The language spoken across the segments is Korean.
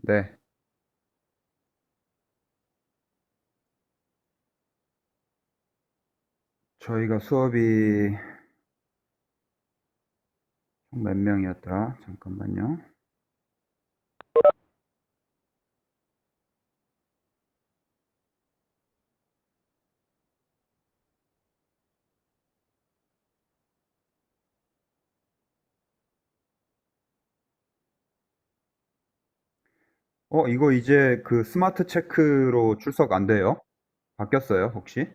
네, 저희가 수업이 총 몇 명이었더라? 잠깐만요. 이거 이제 그 스마트 체크로 출석 안 돼요? 바뀌었어요, 혹시?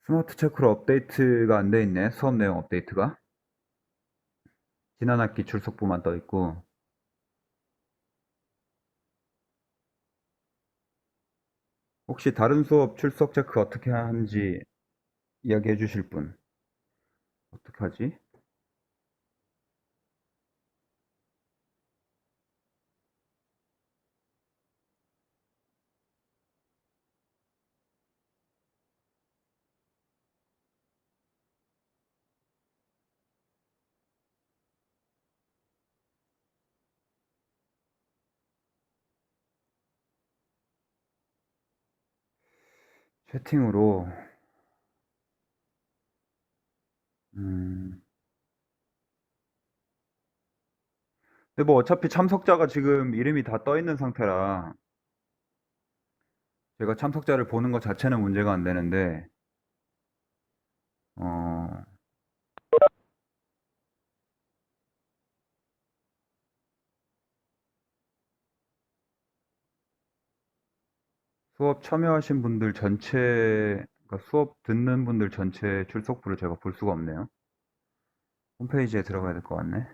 스마트 체크로 업데이트가 안 돼 있네, 수업 내용 업데이트가. 지난 학기 출석부만 떠 있고. 혹시 다른 수업 출석 체크 어떻게 하는지 이야기해 주실 분? 어떻게 하지? 채팅으로. 음. 근데 뭐 어차피 참석자가 지금 이름이 다 떠 있는 상태라 제가 참석자를 보는 것 자체는 문제가 안 되는데, 어, 수업 참여하신 분들 전체, 그러니까 수업 듣는 분들 전체 출석부를 제가 볼 수가 없네요. 홈페이지에 들어가야 될 것 같네.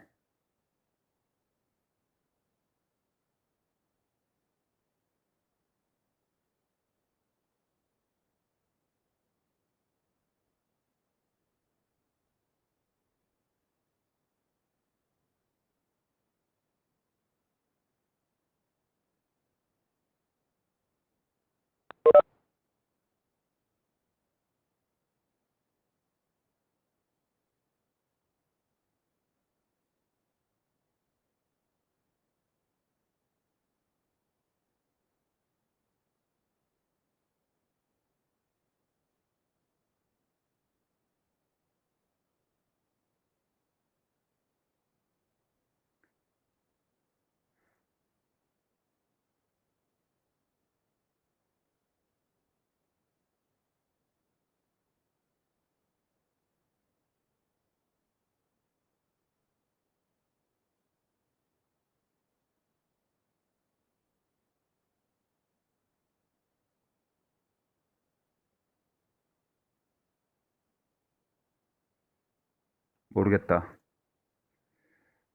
모르겠다.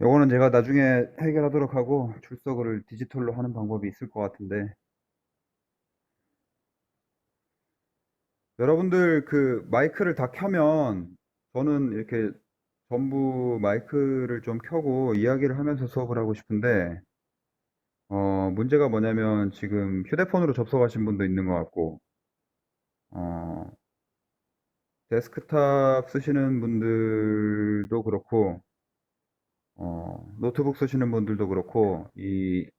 요거는 제가 나중에 해결하도록 하고 출석을 디지털로 하는 방법이 있을 것 같은데, 여러분들 그 마이크를 다 켜면 저는 이렇게 전부 마이크를 좀 켜고 이야기를 하면서 수업을 하고 싶은데, 문제가 뭐냐면 지금 휴대폰으로 접속하신 분도 있는 것 같고, 어, 데스크탑 쓰시는 분들도 그렇고, 노트북 쓰시는 분들도 그렇고, 이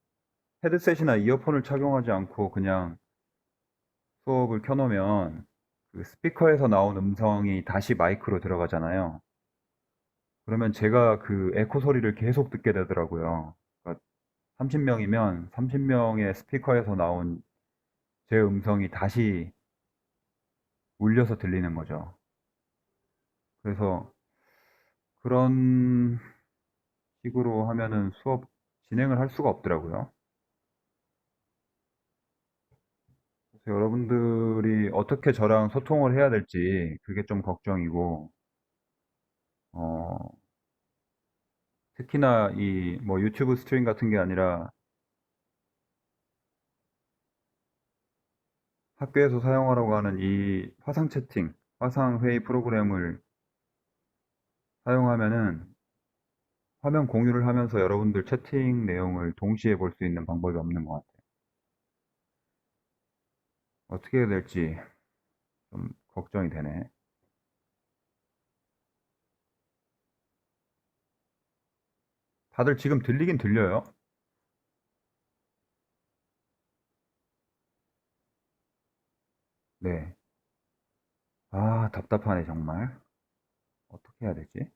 헤드셋이나 이어폰을 착용하지 않고 그냥 수업을 켜놓으면 그 스피커에서 나온 음성이 다시 마이크로 들어가잖아요. 그러면 제가 그 에코 소리를 계속 듣게 되더라고요. 그러니까 30명이면 30명의 스피커에서 나온 제 음성이 다시 울려서 들리는 거죠. 그래서 그런 식으로 하면은 수업 진행을 할 수가 없더라고요. 그래서 여러분들이 어떻게 저랑 소통을 해야 될지 그게 좀 걱정이고, 어, 특히나 이 뭐 유튜브 스트림 같은 게 아니라 학교에서 사용하라고 하는 이 화상 채팅, 화상 회의 프로그램을 사용하면은 화면 공유를 하면서 여러분들 채팅 내용을 동시에 볼 수 있는 방법이 없는 것 같아요. 어떻게 해야 될지 좀 걱정이 되네. 다들 지금 들리긴 들려요? 네. 아, 답답하네, 정말. 어떻게 해야 되지?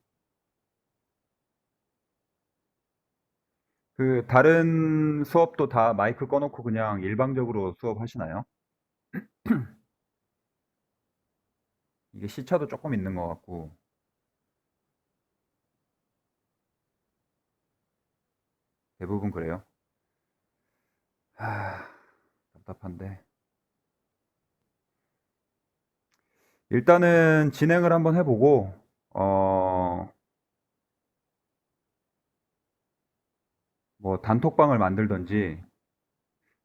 그, 다른 수업도 다 마이크 꺼놓고 그냥 일방적으로 수업하시나요? 이게 시차도 조금 있는 것 같고, 대부분 그래요. 아, 답답한데. 일단은 진행을 한번 해보고, 어, 뭐 단톡방을 만들던지,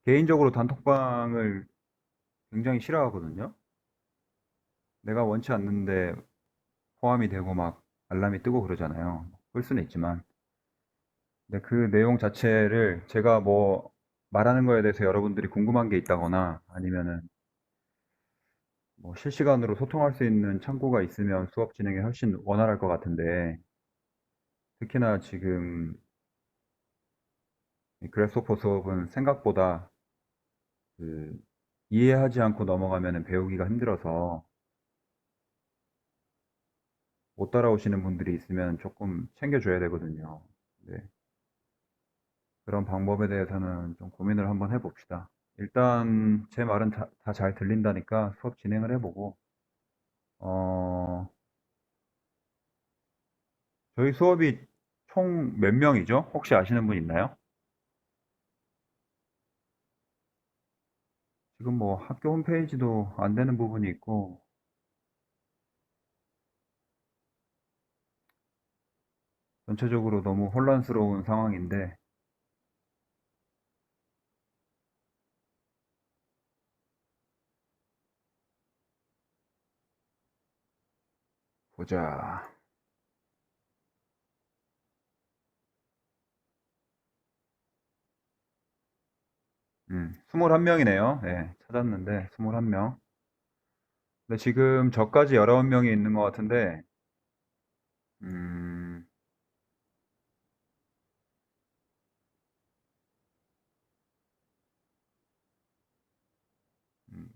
개인적으로 단톡방을 굉장히 싫어하거든요. 내가 원치 않는데 포함이 되고 막 알람이 뜨고 그러잖아요. 끌 수는 있지만. 근데 그 내용 자체를 제가 뭐 말하는 거에 대해서 여러분들이 궁금한 게 있다거나 아니면은 뭐 실시간으로 소통할 수 있는 창구가 있으면 수업 진행이 훨씬 원활할 것 같은데 특히나 지금 이 그래스호퍼 수업은 생각보다 그 이해하지 않고 넘어가면은 배우기가 힘들어서 못 따라오시는 분들이 있으면 조금 챙겨줘야 되거든요. 네. 그런 방법에 대해서는 좀 고민을 한번 해봅시다. 일단 제 말은 다 잘 들린다니까 수업 진행을 해보고 어, 저희 수업이 총 몇 명이죠? 혹시 아시는 분 있나요? 지금 뭐 학교 홈페이지도 안 되는 부분이 있고 전체적으로 너무 혼란스러운 상황인데 보자. 21명이네요. 네, 찾았는데 21명. 근데 지금 저까지 19명이 있는 것 같은데 음,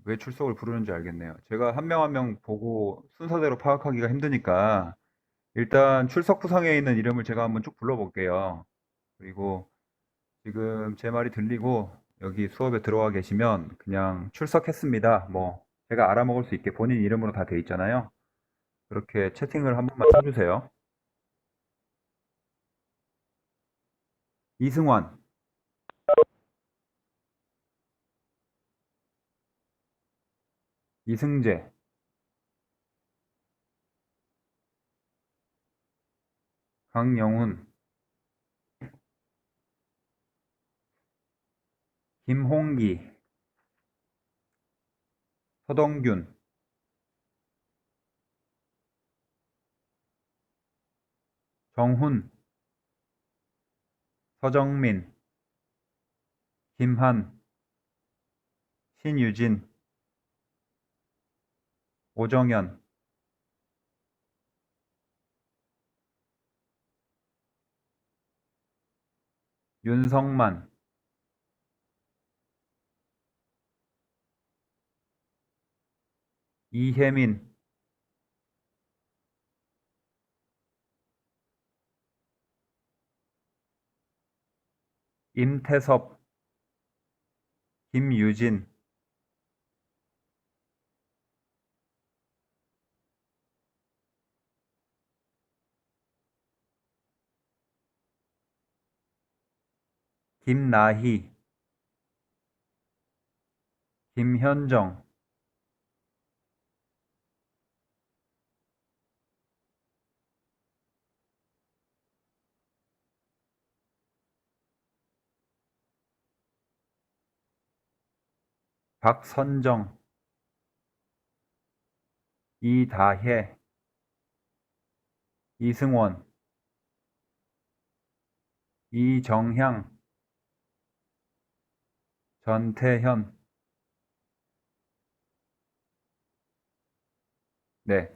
왜 출석을 부르는지 알겠네요. 제가 한 명 한 명 보고 순서대로 파악하기가 힘드니까 일단 출석 부상에 있는 이름을 제가 한번 쭉 불러볼게요. 그리고 지금 제 말이 들리고 여기 수업에 들어와 계시면 그냥 출석했습니다. 뭐 제가 알아먹을 수 있게 본인 이름으로 다 돼 있잖아요. 그렇게 채팅을 한 번만 쳐주세요. 이승환, 이승재, 강영훈, 김홍기, 서동균, 정훈, 서정민, 김한, 신유진, 오정현, 윤성만, 이혜민, 임태섭, 김유진, 김나희, 김현정, 박선정, 이다혜, 이승원, 이정향, 전태현. 네.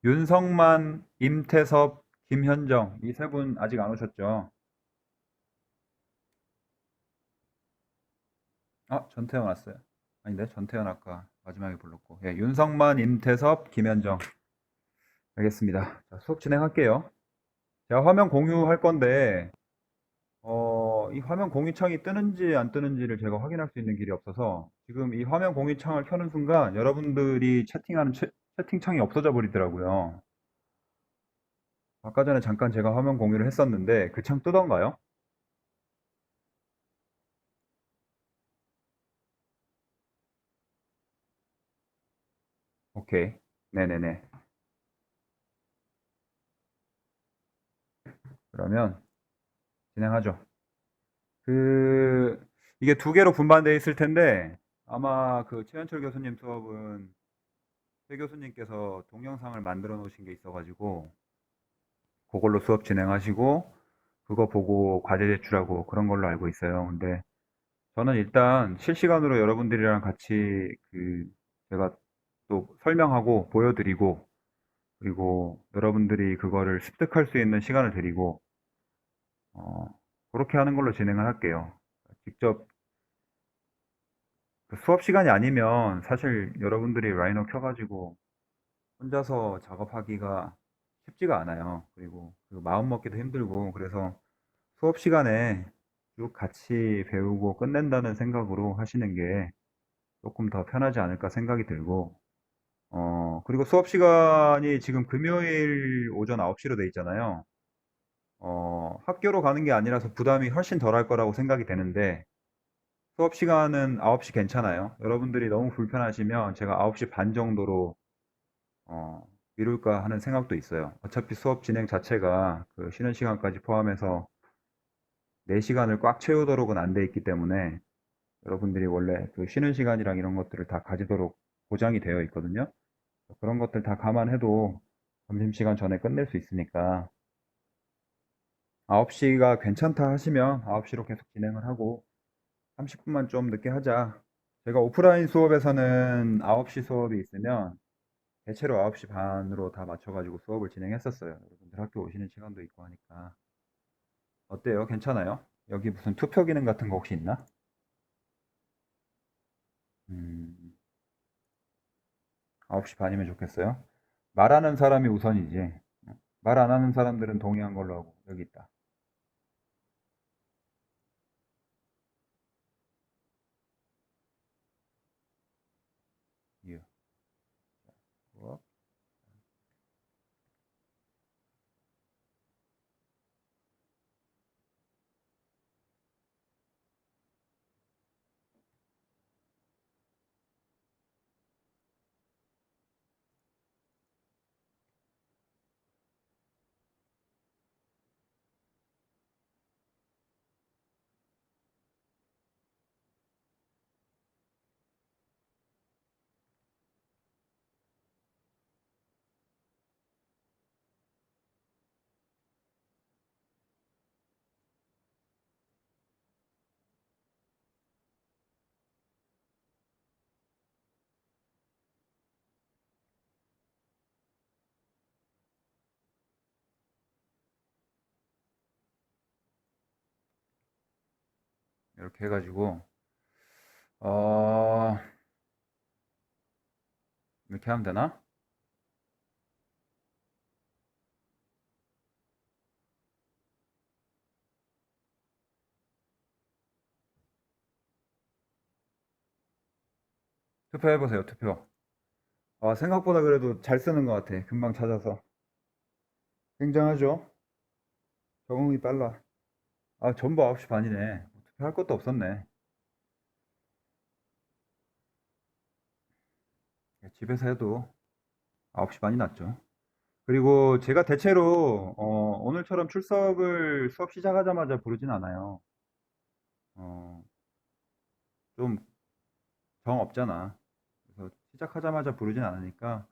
윤성만, 임태섭, 김현정. 이 세 분 아직 안 오셨죠? 전태현 왔어요. 아닌데, 전태현 아까 마지막에 불렀고. 예, 윤성만, 임태섭, 김현정. 알겠습니다. 자, 수업 진행할게요. 제가 화면 공유할 건데, 이 화면 공유창이 뜨는지 안 뜨는지를 제가 확인할 수 있는 길이 없어서 지금 이 화면 공유창을 켜는 순간 여러분들이 채팅하는 채팅창이 없어져 버리더라고요. 아까 전에 잠깐 제가 화면 공유를 했었는데 그 창 뜨던가요? 오케이. 네네네. 그러면 진행하죠. 그, 이게 두 개로 분반되어 있을 텐데 아마 그 최현철 교수님 수업은 최 교수님께서 동영상을 만들어 놓으신 게 있어가지고 그걸로 수업 진행하시고 그거 보고 과제 제출하고 그런 걸로 알고 있어요. 근데 저는 일단 실시간으로 여러분들이랑 같이 제가 또 설명하고 보여드리고 그리고 여러분들이 그거를 습득할 수 있는 시간을 드리고 어, 그렇게 하는 걸로 진행을 할게요. 직접 그 수업 시간이 아니면 사실 여러분들이 라이너 켜가지고 혼자서 작업하기가 쉽지가 않아요. 그리고 그 마음 먹기도 힘들고 그래서 수업 시간에 쭉 같이 배우고 끝낸다는 생각으로 하시는 게 조금 더 편하지 않을까 생각이 들고, 그리고 수업 시간이 지금 금요일 오전 9시로 돼 있잖아요. 학교로 가는 게 아니라서 부담이 훨씬 덜할 거라고 생각이 되는데, 수업 시간은 9시 괜찮아요. 여러분들이 너무 불편하시면 제가 9시 반 정도로, 어, 미룰까 하는 생각도 있어요. 어차피 수업 진행 자체가 그 쉬는 시간까지 포함해서 4시간을 꽉 채우도록은 안 돼 있기 때문에, 여러분들이 원래 그 쉬는 시간이랑 이런 것들을 다 가지도록 보장이 되어 있거든요. 그런 것들 다 감안해도 점심시간 전에 끝낼 수 있으니까 9시가 괜찮다 하시면 9시로 계속 진행을 하고 30분만 좀 늦게 하자. 제가 오프라인 수업에서는 9시 수업이 있으면 대체로 9시 반으로 다 맞춰가지고 수업을 진행했었어요. 여러분들 학교 오시는 시간도 있고 하니까. 어때요? 괜찮아요? 여기 무슨 투표 기능 같은 거 혹시 있나? 음, 9시 반이면 좋겠어요. 말하는 사람이 우선이지. 말 안 하는 사람들은 동의한 걸로 하고 여기 있다. 유. 어? 이렇게 해가지고 어, 이렇게 하면 되나? 투표해보세요, 투표. 생각보다 그래도 잘 쓰는 것 같아. 금방 찾아서. 굉장하죠? 적응이 빨라. 전부 9시 반이네. 투표할 것도 없었네. 집에서 해도 9시 반이 낫죠. 그리고 제가 대체로 오늘처럼 출석을 수업 시작하자마자 부르진 않아요. 어, 좀 정 없잖아. 그래서 시작하자마자 부르진 않으니까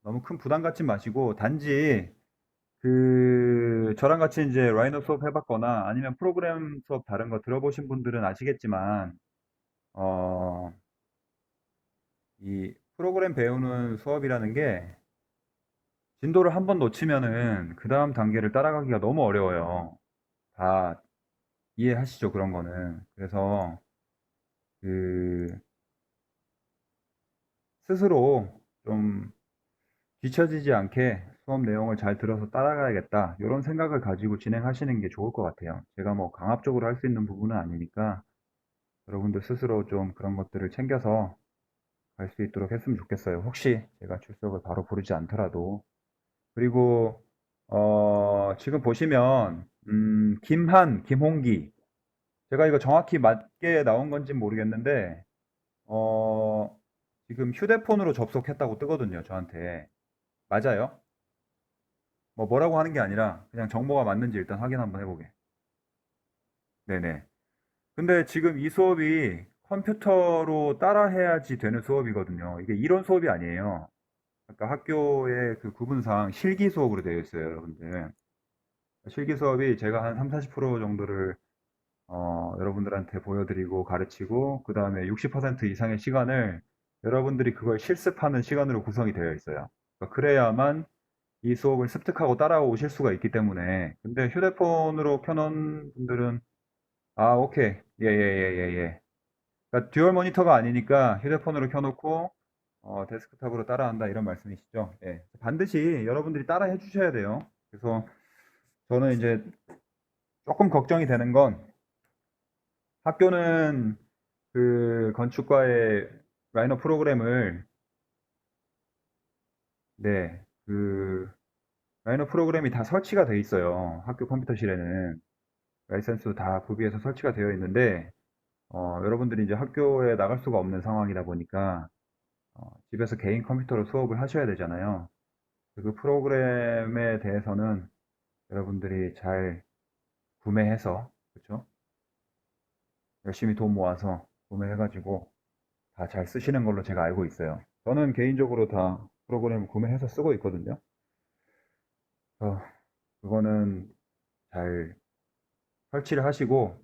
너무 큰 부담 갖지 마시고, 단지 저랑 같이 이제 라이너 수업 해봤거나 아니면 프로그램 수업 다른 거 들어보신 분들은 아시겠지만, 어, 이 프로그램 배우는 수업이라는 게 진도를 한번 놓치면은 그 다음 단계를 따라가기가 너무 어려워요. 다 이해하시죠, 그런 거는. 그래서 그 스스로 좀 뒤처지지 않게 수업 내용을 잘 들어서 따라가야겠다, 이런 생각을 가지고 진행하시는 게 좋을 것 같아요. 제가 뭐 강압적으로 할 수 있는 부분은 아니니까 여러분들 스스로 좀 그런 것들을 챙겨서 갈 수 있도록 했으면 좋겠어요. 혹시 제가 출석을 바로 부르지 않더라도. 그리고 지금 보시면 김한, 김홍기, 제가 이거 정확히 맞게 나온 건지 모르겠는데 어, 지금 휴대폰으로 접속했다고 뜨거든요, 저한테. 맞아요? 뭐라고 하는 게 아니라 그냥 정보가 맞는지 일단 확인 한번 해보게. 네네. 근데 지금 이 수업이 컴퓨터로 따라해야지 되는 수업이거든요. 이게 이론 수업이 아니에요. 아까 학교의 그 구분상 실기 수업으로 되어 있어요, 여러분들. 실기 수업이 제가 한 3, 40% 정도를 여러분들한테 보여드리고 가르치고, 그 다음에 60% 이상의 시간을 여러분들이 그걸 실습하는 시간으로 구성이 되어 있어요. 그러니까 그래야만 이 수업을 습득하고 따라오실 수가 있기 때문에. 근데 휴대폰으로 켜놓은 분들은, 아, 오케이. 예, 예, 예, 예, 예. 그러니까 듀얼 모니터가 아니니까 휴대폰으로 켜놓고, 데스크탑으로 따라한다, 이런 말씀이시죠? 예. 반드시 여러분들이 따라해 주셔야 돼요. 그래서 저는 이제 조금 걱정이 되는 건, 학교는 그 건축과의 라이너 프로그램을, 네, 라이너 프로그램이 다 설치가 돼 있어요. 학교 컴퓨터실에는. 라이센스 다 구비해서 설치가 되어 있는데, 여러분들이 이제 학교에 나갈 수가 없는 상황이다 보니까, 집에서 개인 컴퓨터로 수업을 하셔야 되잖아요. 그 프로그램에 대해서는 여러분들이 잘 구매해서, 그쵸? 열심히 돈 모아서 구매해가지고 다 잘 쓰시는 걸로 제가 알고 있어요. 저는 개인적으로 다 프로그램 구매해서 쓰고 있거든요. 그래서 그거는 잘 설치를 하시고,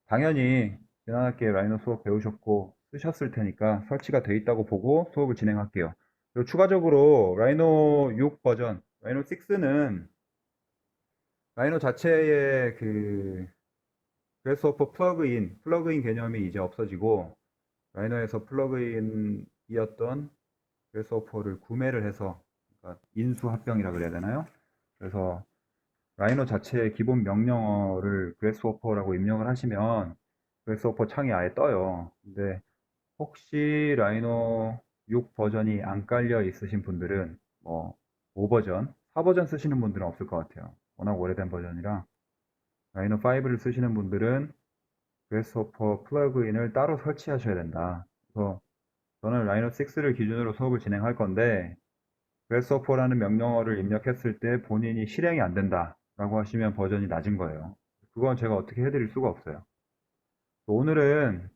당연히 지난 학기에 라이너 수업 배우셨고 쓰셨을 테니까 설치가 돼 있다고 보고 수업을 진행할게요. 그리고 추가적으로 라이노 6 버전, 라이노 6는 라이노 자체의 그래스호퍼 플러그인 개념이 이제 없어지고, 라이노에서 플러그인이었던 그래스호퍼를 구매를 해서, 그러니까 인수합병이라 그래야 되나요? 그래서 라이노 자체의 기본 명령어를 그래스호퍼라고 입력을 하시면 그래스호퍼 창이 아예 떠요. 근데 혹시 라이노 6 버전이 안 깔려 있으신 분들은 뭐 5버전, 4버전 쓰시는 분들은 없을 것 같아요. 워낙 오래된 버전이라. 라이노 5를 쓰시는 분들은 그래스호퍼 플러그인을 따로 설치하셔야 된다. 그래서 저는 라이노 6를 기준으로 수업을 진행할 건데, 그래스호퍼라는 명령어를 입력했을 때 본인이 실행이 안 된다라고 하시면 버전이 낮은 거예요. 그건 제가 어떻게 해드릴 수가 없어요. 오늘은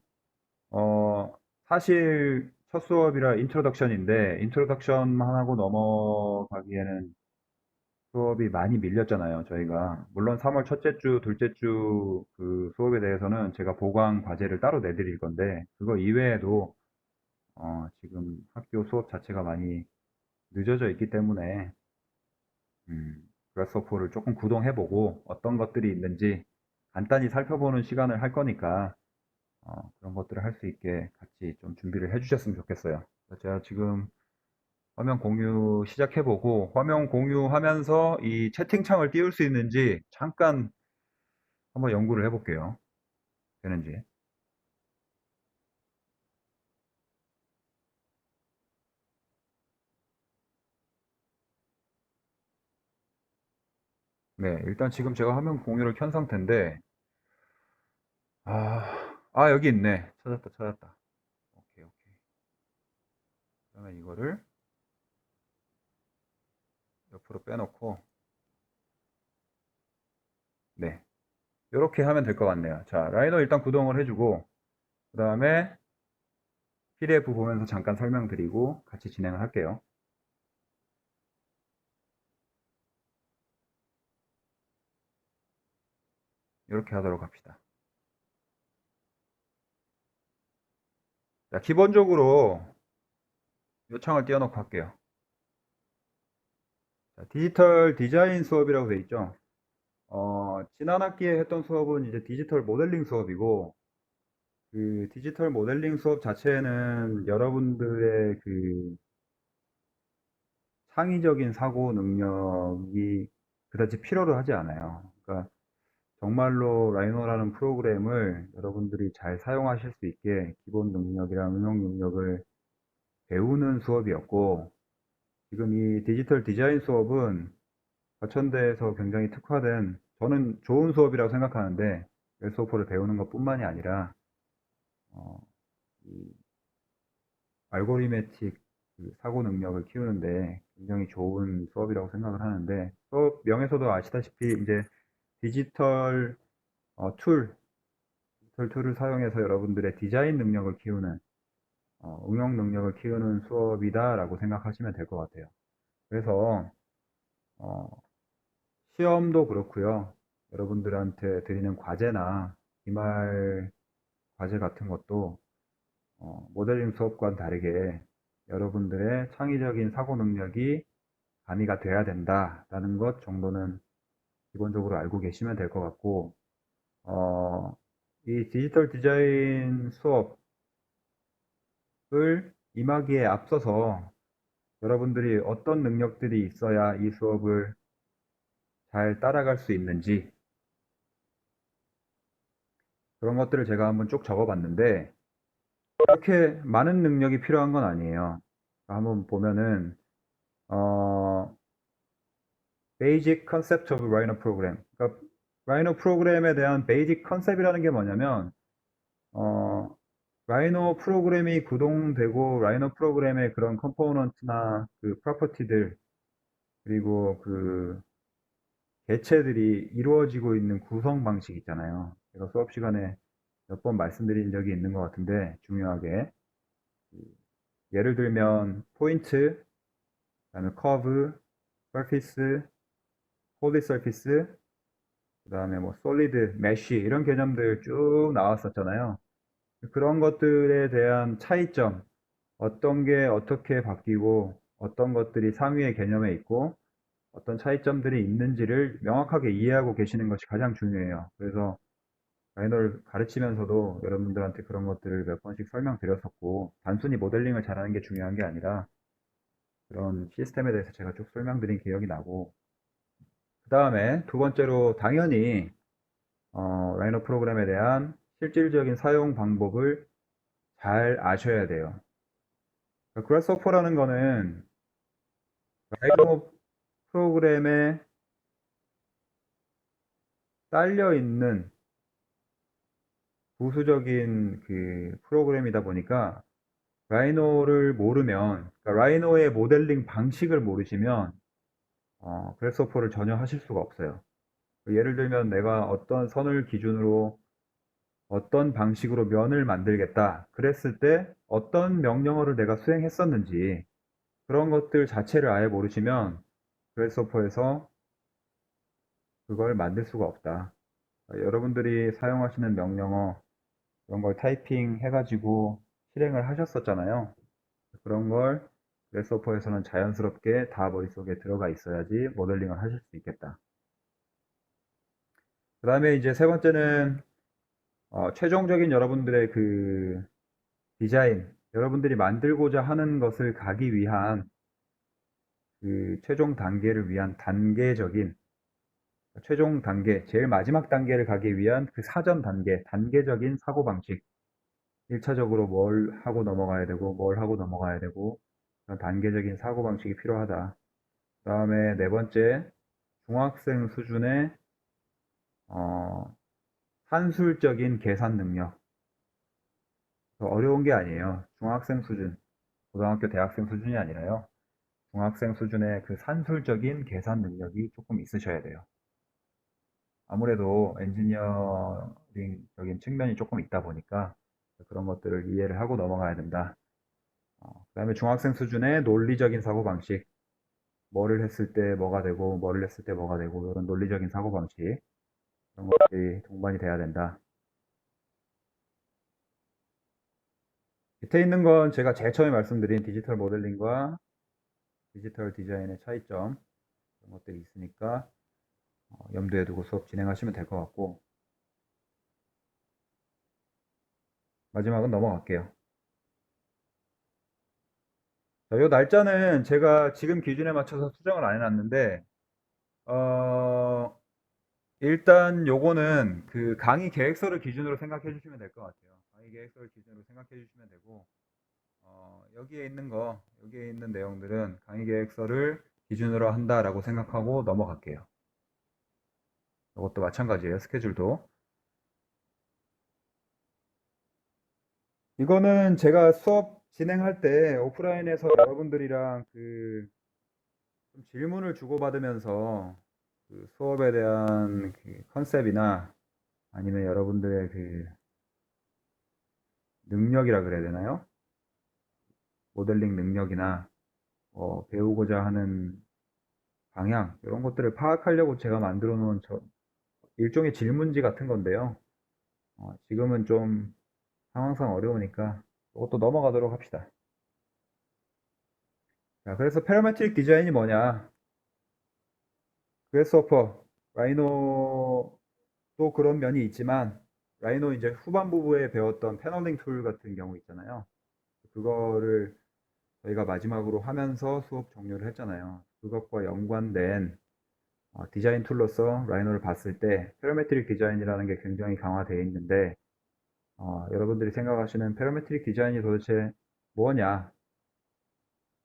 어, 사실 첫 수업이라 인트로덕션인데, 인트로덕션만 하고 넘어가기에는 수업이 많이 밀렸잖아요, 저희가. 물론 3월 첫째 주, 둘째 주 그 수업에 대해서는 제가 보강 과제를 따로 내드릴 건데, 그거 이외에도 지금 학교 수업 자체가 많이 늦어져 있기 때문에 그래스호퍼를 조금 구동해보고 어떤 것들이 있는지 간단히 살펴보는 시간을 할 거니까, 그런 것들을 할 수 있게 같이 좀 준비를 해주셨으면 좋겠어요. 제가 지금 화면 공유 시작해보고, 화면 공유하면서 이 채팅창을 띄울 수 있는지 잠깐 한번 연구를 해볼게요. 되는지. 네, 일단 지금 제가 화면 공유를 켠 상태인데, 여기 있네. 찾았다, 찾았다. 오케이, 오케이. 그러면 이거를 옆으로 빼놓고, 네. 이렇게 하면 될 것 같네요. 자, 라이너 일단 구동을 해주고, 그 다음에 PDF 보면서 잠깐 설명드리고 같이 진행을 할게요. 이렇게 하도록 합시다. 자, 기본적으로 요청을 띄워놓고 할게요. 자, 디지털 디자인 수업이라고 되어 있죠. 지난 학기에 했던 수업은 이제 디지털 모델링 수업이고, 그 디지털 모델링 수업 자체는 여러분들의 그 창의적인 사고 능력이 그다지 필요로 하지 않아요. 그러니까 정말로 라이노라는 프로그램을 여러분들이 잘 사용하실 수 있게 기본 능력이랑 응용 능력을 배우는 수업이었고, 지금 이 디지털 디자인 수업은 과천대에서 굉장히 특화된, 저는 좋은 수업이라고 생각하는데, 웰소프를 배우는 것뿐만이 아니라 어, 이 알고리메틱 그 사고 능력을 키우는데 굉장히 좋은 수업이라고 생각을 하는데, 수업 명에서도 아시다시피 이제 디지털 디지털 툴을 사용해서 여러분들의 디자인 능력을 키우는, 응용 능력을 키우는 수업이다라고 생각하시면 될 것 같아요. 그래서 어, 시험도 그렇고요. 여러분들한테 드리는 과제나 기말 과제 같은 것도 모델링 수업과는 다르게 여러분들의 창의적인 사고 능력이 가미가 돼야 된다라는 것 정도는 기본적으로 알고 계시면 될 것 같고, 어, 이 디지털 디자인 수업을 임하기에 앞서서 여러분들이 어떤 능력들이 있어야 이 수업을 잘 따라갈 수 있는지, 그런 것들을 제가 한번 쭉 적어봤는데, 그렇게 많은 능력이 필요한 건 아니에요. 한번 보면은 어, Basic Concept of Rhino Program. 그러니까 라이노 프로그램에 대한 베이직 컨셉이라는 게 뭐냐면, 어, 라이노 프로그램이 구동되고 라이노 프로그램의 그런 컴포넌트나 그 프로퍼티들, 그리고 그 개체들이 이루어지고 있는 구성 방식 있잖아요. 제가 수업 시간에 몇 번 말씀드린 적이 있는 것 같은데, 중요하게 예를 들면 포인트, 그다음에 커브, 서피스, 폴리 서피스, 그다음에 뭐 솔리드, 메쉬 이런 개념들 쭉 나왔었잖아요. 그런 것들에 대한 차이점, 어떤 게 어떻게 바뀌고 어떤 것들이 상위의 개념에 있고 어떤 차이점들이 있는지를 명확하게 이해하고 계시는 것이 가장 중요해요. 그래서 라이너를 가르치면서도 여러분들한테 그런 것들을 몇 번씩 설명드렸었고, 단순히 모델링을 잘하는 게 중요한 게 아니라 그런 시스템에 대해서 제가 쭉 설명드린 기억이 나고, 그 다음에 두 번째로 당연히 라이너 프로그램에 대한 실질적인 사용 방법을 잘 아셔야 돼요. 그래서퍼라는 거는 라이너 프로그램에 딸려 있는 부수적인 그 프로그램이다 보니까, 라이노를 모르면, 그러니까 라이노의 모델링 방식을 모르시면 그래서퍼를 전혀 하실 수가 없어요. 예를 들면 내가 어떤 선을 기준으로 어떤 방식으로 면을 만들겠다 그랬을 때 어떤 명령어를 내가 수행했었는지, 그런 것들 자체를 아예 모르시면 그래서퍼에서 그걸 만들 수가 없다. 여러분들이 사용하시는 명령어 그런 걸 타이핑 해가지고 실행을 하셨었잖아요. 그런 걸 그래서퍼에서는 자연스럽게 다 머릿속에 들어가 있어야지 모델링을 하실 수 있겠다. 그 다음에 이제 세 번째는 최종적인 여러분들의 그 디자인, 여러분들이 만들고자 하는 것을 가기 위한 그 최종 단계를 위한 단계적인, 최종 단계, 제일 마지막 단계를 가기 위한 그 사전 단계, 단계적인 사고방식. 1차적으로 뭘 하고 넘어가야 되고, 뭘 하고 넘어가야 되고, 그런 단계적인 사고방식이 필요하다. 그 다음에 네 번째, 중학생 수준의 산술적인 계산 능력. 어려운 게 아니에요. 중학생 수준, 고등학교, 대학생 수준이 아니라요. 중학생 수준의 그 산술적인 계산 능력이 조금 있으셔야 돼요. 아무래도 엔지니어링적인 측면이 조금 있다 보니까 그런 것들을 이해를 하고 넘어가야 된다. 그다음에 중학생 수준의 논리적인 사고방식. 뭐를 했을 때 뭐가 되고, 뭐를 했을 때 뭐가 되고, 이런 논리적인 사고방식. 이런 것들이 동반이 돼야 된다. 밑에 있는 건 제가 제일 처음에 말씀드린 디지털 모델링과 디지털 디자인의 차이점, 이런 것들이 있으니까 염두에 두고 수업 진행하시면 될 것 같고, 마지막은 넘어갈게요. 자, 요 날짜는 제가 지금 기준에 맞춰서 수정을 안 해놨는데, 어, 일단 요거는 그 강의 계획서를 기준으로 생각해 주시면 될 것 같아요. 강의 계획서를 기준으로 생각해 주시면 되고, 여기에 있는 내용들은 강의 계획서를 기준으로 한다라고 생각하고 넘어갈게요. 이것도 마찬가지예요. 스케줄도. 이거는 제가 수업 진행할 때 오프라인에서 여러분들이랑 좀 질문을 주고받으면서 그 수업에 대한 그 컨셉이나 아니면 여러분들의 그 능력이라 그래야 되나요? 모델링 능력이나 배우고자 하는 방향 이런 것들을 파악하려고 제가 만들어 놓은 일종의 질문지 같은 건데요. 지금은 좀 상황상 어려우니까 이것도 넘어가도록 합시다. 자, 그래서 패러메트릭 디자인이 뭐냐? 그래스호퍼, 라이노도 그런 면이 있지만 라이노 이제 후반부에 배웠던 패널링 툴 같은 경우 있잖아요. 그거를 저희가 마지막으로 하면서 수업 종료를 했잖아요. 그것과 연관된 디자인 툴로서 라이노를 봤을 때 패러메트릭 디자인이라는 게 굉장히 강화되어 있는데 여러분들이 생각하시는 패러메트릭 디자인이 도대체 뭐냐?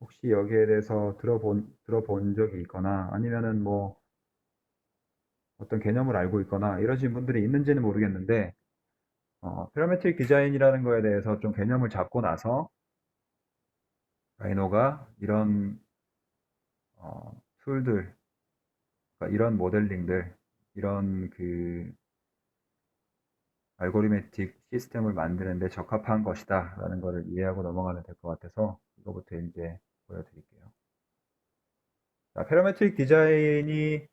혹시 여기에 대해서 들어본 적이 있거나 아니면은 뭐 어떤 개념을 알고 있거나 이러신 분들이 있는지는 모르겠는데 패러메트릭 디자인이라는 거에 대해서 좀 개념을 잡고 나서 라이노가 이런 툴들, 그러니까 이런 모델링들, 이런 그 알고리메틱 시스템을 만드는데 적합한 것이다 라는 것을 이해하고 넘어가면 될 것 같아서 이거부터 이제 보여드릴게요. 자, 패러메트릭 디자인이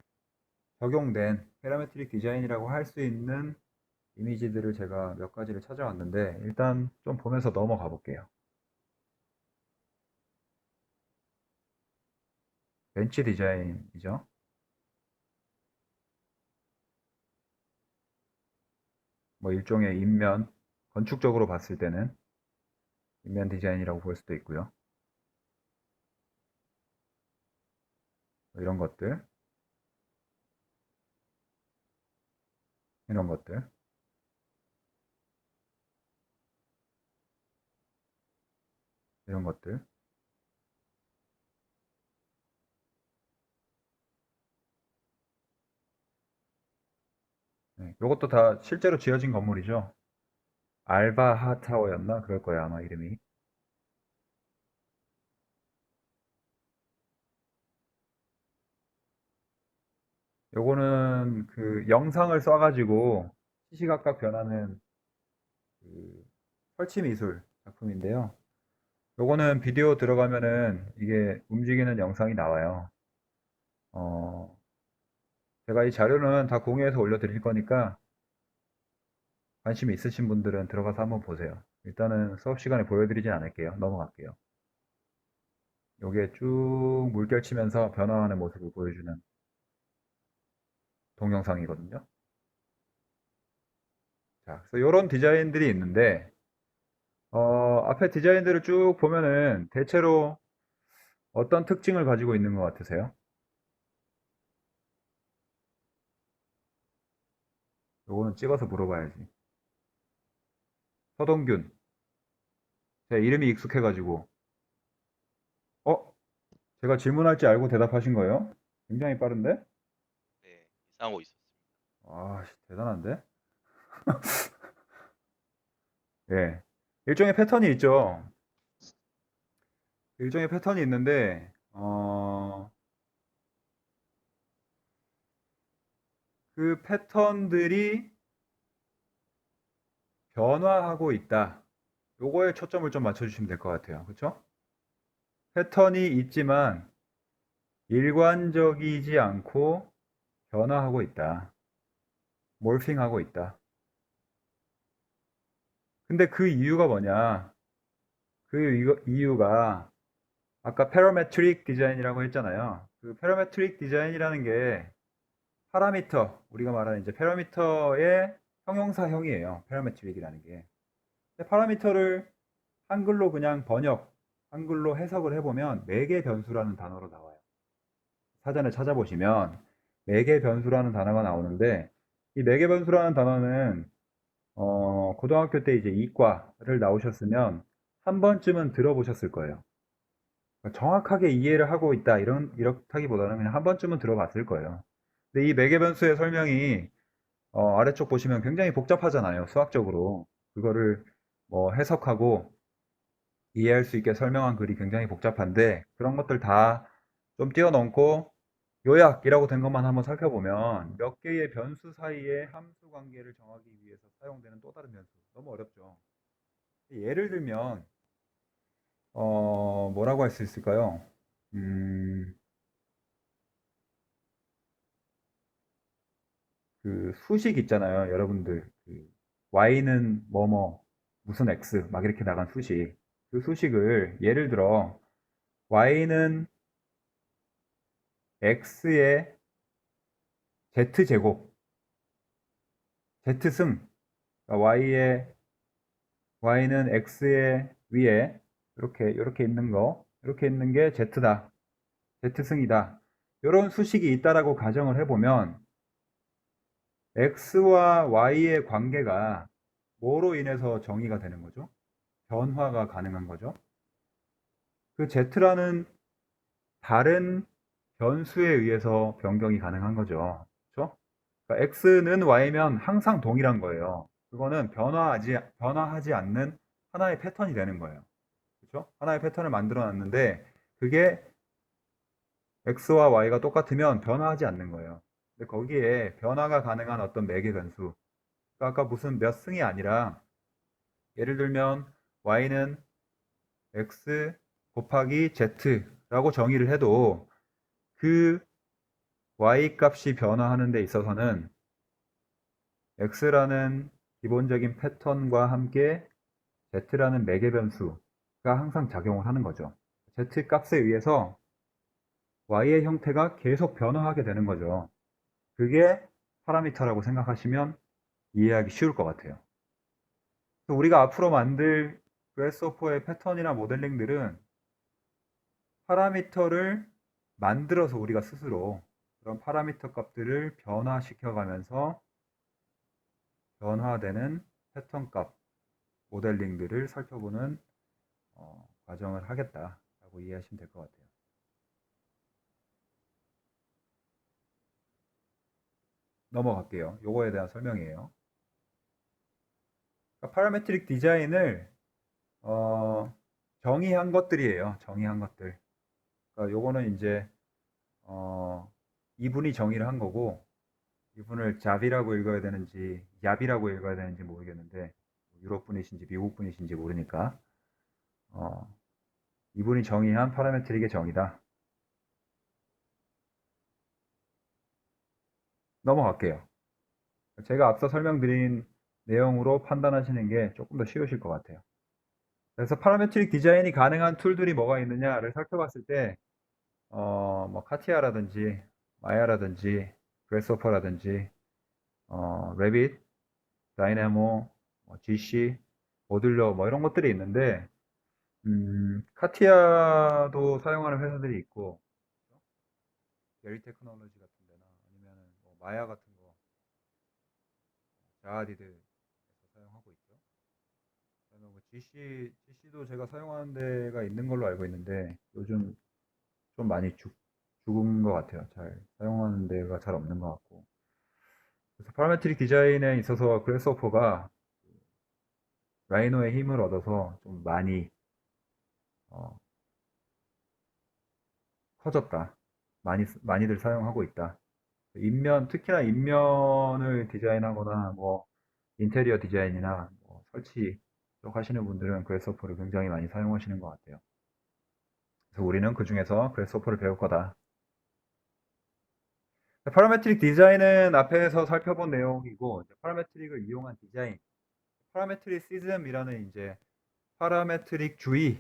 적용된 패러메트릭 디자인이라고 할 수 있는 이미지들을 제가 몇 가지를 찾아왔는데 일단 좀 보면서 넘어가 볼게요. 벤치 디자인이죠. 뭐 일종의 인면, 건축적으로 봤을 때는 인면 디자인이라고 볼 수도 있고요. 뭐 이런 것들, 이런 것들, 이런 것들, 네, 이것도 다 실제로 지어진 건물이죠. 알바하 타워였나? 그럴 거예요, 아마 이름이. 요거는 그 영상을 써가지고 시시각각 변하는 그 설치 미술 작품인데요. 요거는 비디오 들어가면은 이게 움직이는 영상이 나와요. 어, 제가 이 자료는 다 공유해서 올려드릴 거니까 관심 있으신 분들은 들어가서 한번 보세요. 일단은 수업 시간에 보여드리진 않을게요. 넘어갈게요. 요게 쭉 물결 치면서 변화하는 모습을 보여주는 동영상이거든요. 자, 그래서 이런 디자인들이 있는데, 앞에 디자인들을 쭉 보면은 대체로 어떤 특징을 가지고 있는 것 같으세요? 요거는 찍어서 물어봐야지. 서동균. 제 이름이 익숙해가지고. 어? 제가 질문할지 알고 대답하신 거예요? 굉장히 빠른데? 네, 이상하고 있었습니다. 아, 대단한데? 예. 일종의 패턴이 있죠. 일종의 패턴이 있는데, 그 패턴들이 변화하고 있다. 요거에 초점을 좀 맞춰주시면 될 것 같아요. 그쵸? 패턴이 있지만 일관적이지 않고 변화하고 있다. 몰핑하고 있다. 근데 그 이유가 뭐냐? 이유가 아까 패러메트릭 디자인이라고 했잖아요. 그 패러메트릭 디자인이라는 게 파라미터, 우리가 말하는 이제 패러미터의 형용사형이에요. 패러메트릭이라는 게. 근데 파라미터를 한글로 그냥 한글로 해석을 해보면 매개 변수라는 단어로 나와요. 사전에 찾아보시면 매개 변수라는 단어가 나오는데 이 매개 변수라는 단어는 고등학교 때 이제 이과를 나오셨으면 한 번쯤은 들어보셨을 거예요. 그러니까 정확하게 이해를 하고 있다 이렇다기보다는 그냥 한 번쯤은 들어봤을 거예요. 근데 이 매개 변수의 설명이 아래쪽 보시면 굉장히 복잡하잖아요. 수학적으로 그거를 뭐 해석하고 이해할 수 있게 설명한 글이 굉장히 복잡한데 그런 것들 다 좀 뛰어넘고 요약이라고 된 것만 한번 살펴보면 몇 개의 변수 사이의 함수 관계를 정하기 위해서 사용되는 또 다른 변수. 너무 어렵죠. 예를 들면 뭐라고 할 수 있을까요? 음, 그 수식 있잖아요. 여러분들 그 y는 뭐뭐 무슨 x 막 이렇게 나간 수식. 그 수식을 예를 들어 y는 x의 z제곱, z승, 그러니까 y는 x의 위에 이렇게 있는 거, 이렇게 있는 게 z다, z승이다. 이런 수식이 있다라고 가정을 해보면 x와 y의 관계가 뭐로 인해서 정의가 되는 거죠? 변화가 가능한 거죠. 그 z라는 다른 변수에 의해서 변경이 가능한 거죠. 그렇죠? 그러니까 x는 y면 항상 동일한 거예요. 그거는 변화하지 않는 하나의 패턴이 되는 거예요. 그렇죠? 하나의 패턴을 만들어 놨는데 그게 x와 y가 똑같으면 변화하지 않는 거예요. 근데 거기에 변화가 가능한 어떤 매개 변수, 그러니까 아까 무슨 몇 승이 아니라 예를 들면 y는 x 곱하기 z라고 정의를 해도 그 y 값이 변화하는 데 있어서는 x라는 기본적인 패턴과 함께 z라는 매개 변수가 항상 작용을 하는 거죠. z 값에 의해서 y의 형태가 계속 변화하게 되는 거죠. 그게 파라미터라고 생각하시면 이해하기 쉬울 것 같아요. 우리가 앞으로 만들 그래스호퍼의 패턴이나 모델링들은 파라미터를 만들어서 우리가 스스로 그런 파라미터 값들을 변화시켜 가면서 변화되는 패턴 값 모델링들을 살펴보는 과정을 하겠다라고 이해하시면 될 것 같아요. 넘어갈게요. 요거에 대한 설명이에요. 그러니까 파라메트릭 디자인을 어, 정의한 것들이에요. 정의한 것들. 그러니까 요거는 이제 이분이 정의를 한 거고 이분을 잡이라고 읽어야 되는지 얍이라고 읽어야 되는지 모르겠는데 유럽 분이신지 미국 분이신지 모르니까 어, 이분이 정의한 파라메트릭의 정의다. 넘어갈게요. 제가 앞서 설명드린 내용으로 판단하시는 게 조금 더 쉬우실 것 같아요. 그래서 파라메트릭 디자인이 가능한 툴들이 뭐가 있느냐를 살펴봤을 때, 뭐 카티아라든지 마야라든지 그래스호퍼라든지 레빗, 다이내모, GC, 모듈러 뭐 이런 것들이 있는데 카티아도 사용하는 회사들이 있고 게리 테크놀로지 같은 데나 아니면 뭐 마야 같은 거 자아디드에서 사용하고 있죠. 그다음에 뭐 GC도 제가 사용하는 데가 있는 걸로 알고 있는데 요즘 좀 많이 죽은 것 같아요. 잘 사용하는 데가 잘 없는 것 같고. 그래서 파라메트릭 디자인에 있어서 그래스호퍼가 라이노의 힘을 얻어서 좀 많이 어, 커졌다. 많이들 사용하고 있다. 특히나 인면을 디자인하거나 뭐 인테리어 디자인이나 뭐 설치 쪽 하시는 분들은 그래스호퍼를 굉장히 많이 사용하시는 것 같아요. 그래서 우리는 그 중에서 그래스호퍼를 배울 거다. 파라메트릭 디자인은 앞에서 살펴본 내용이고, 이제 파라메트릭을 이용한 디자인, 파라메트리시즘이라는 이제 파라메트릭 주의,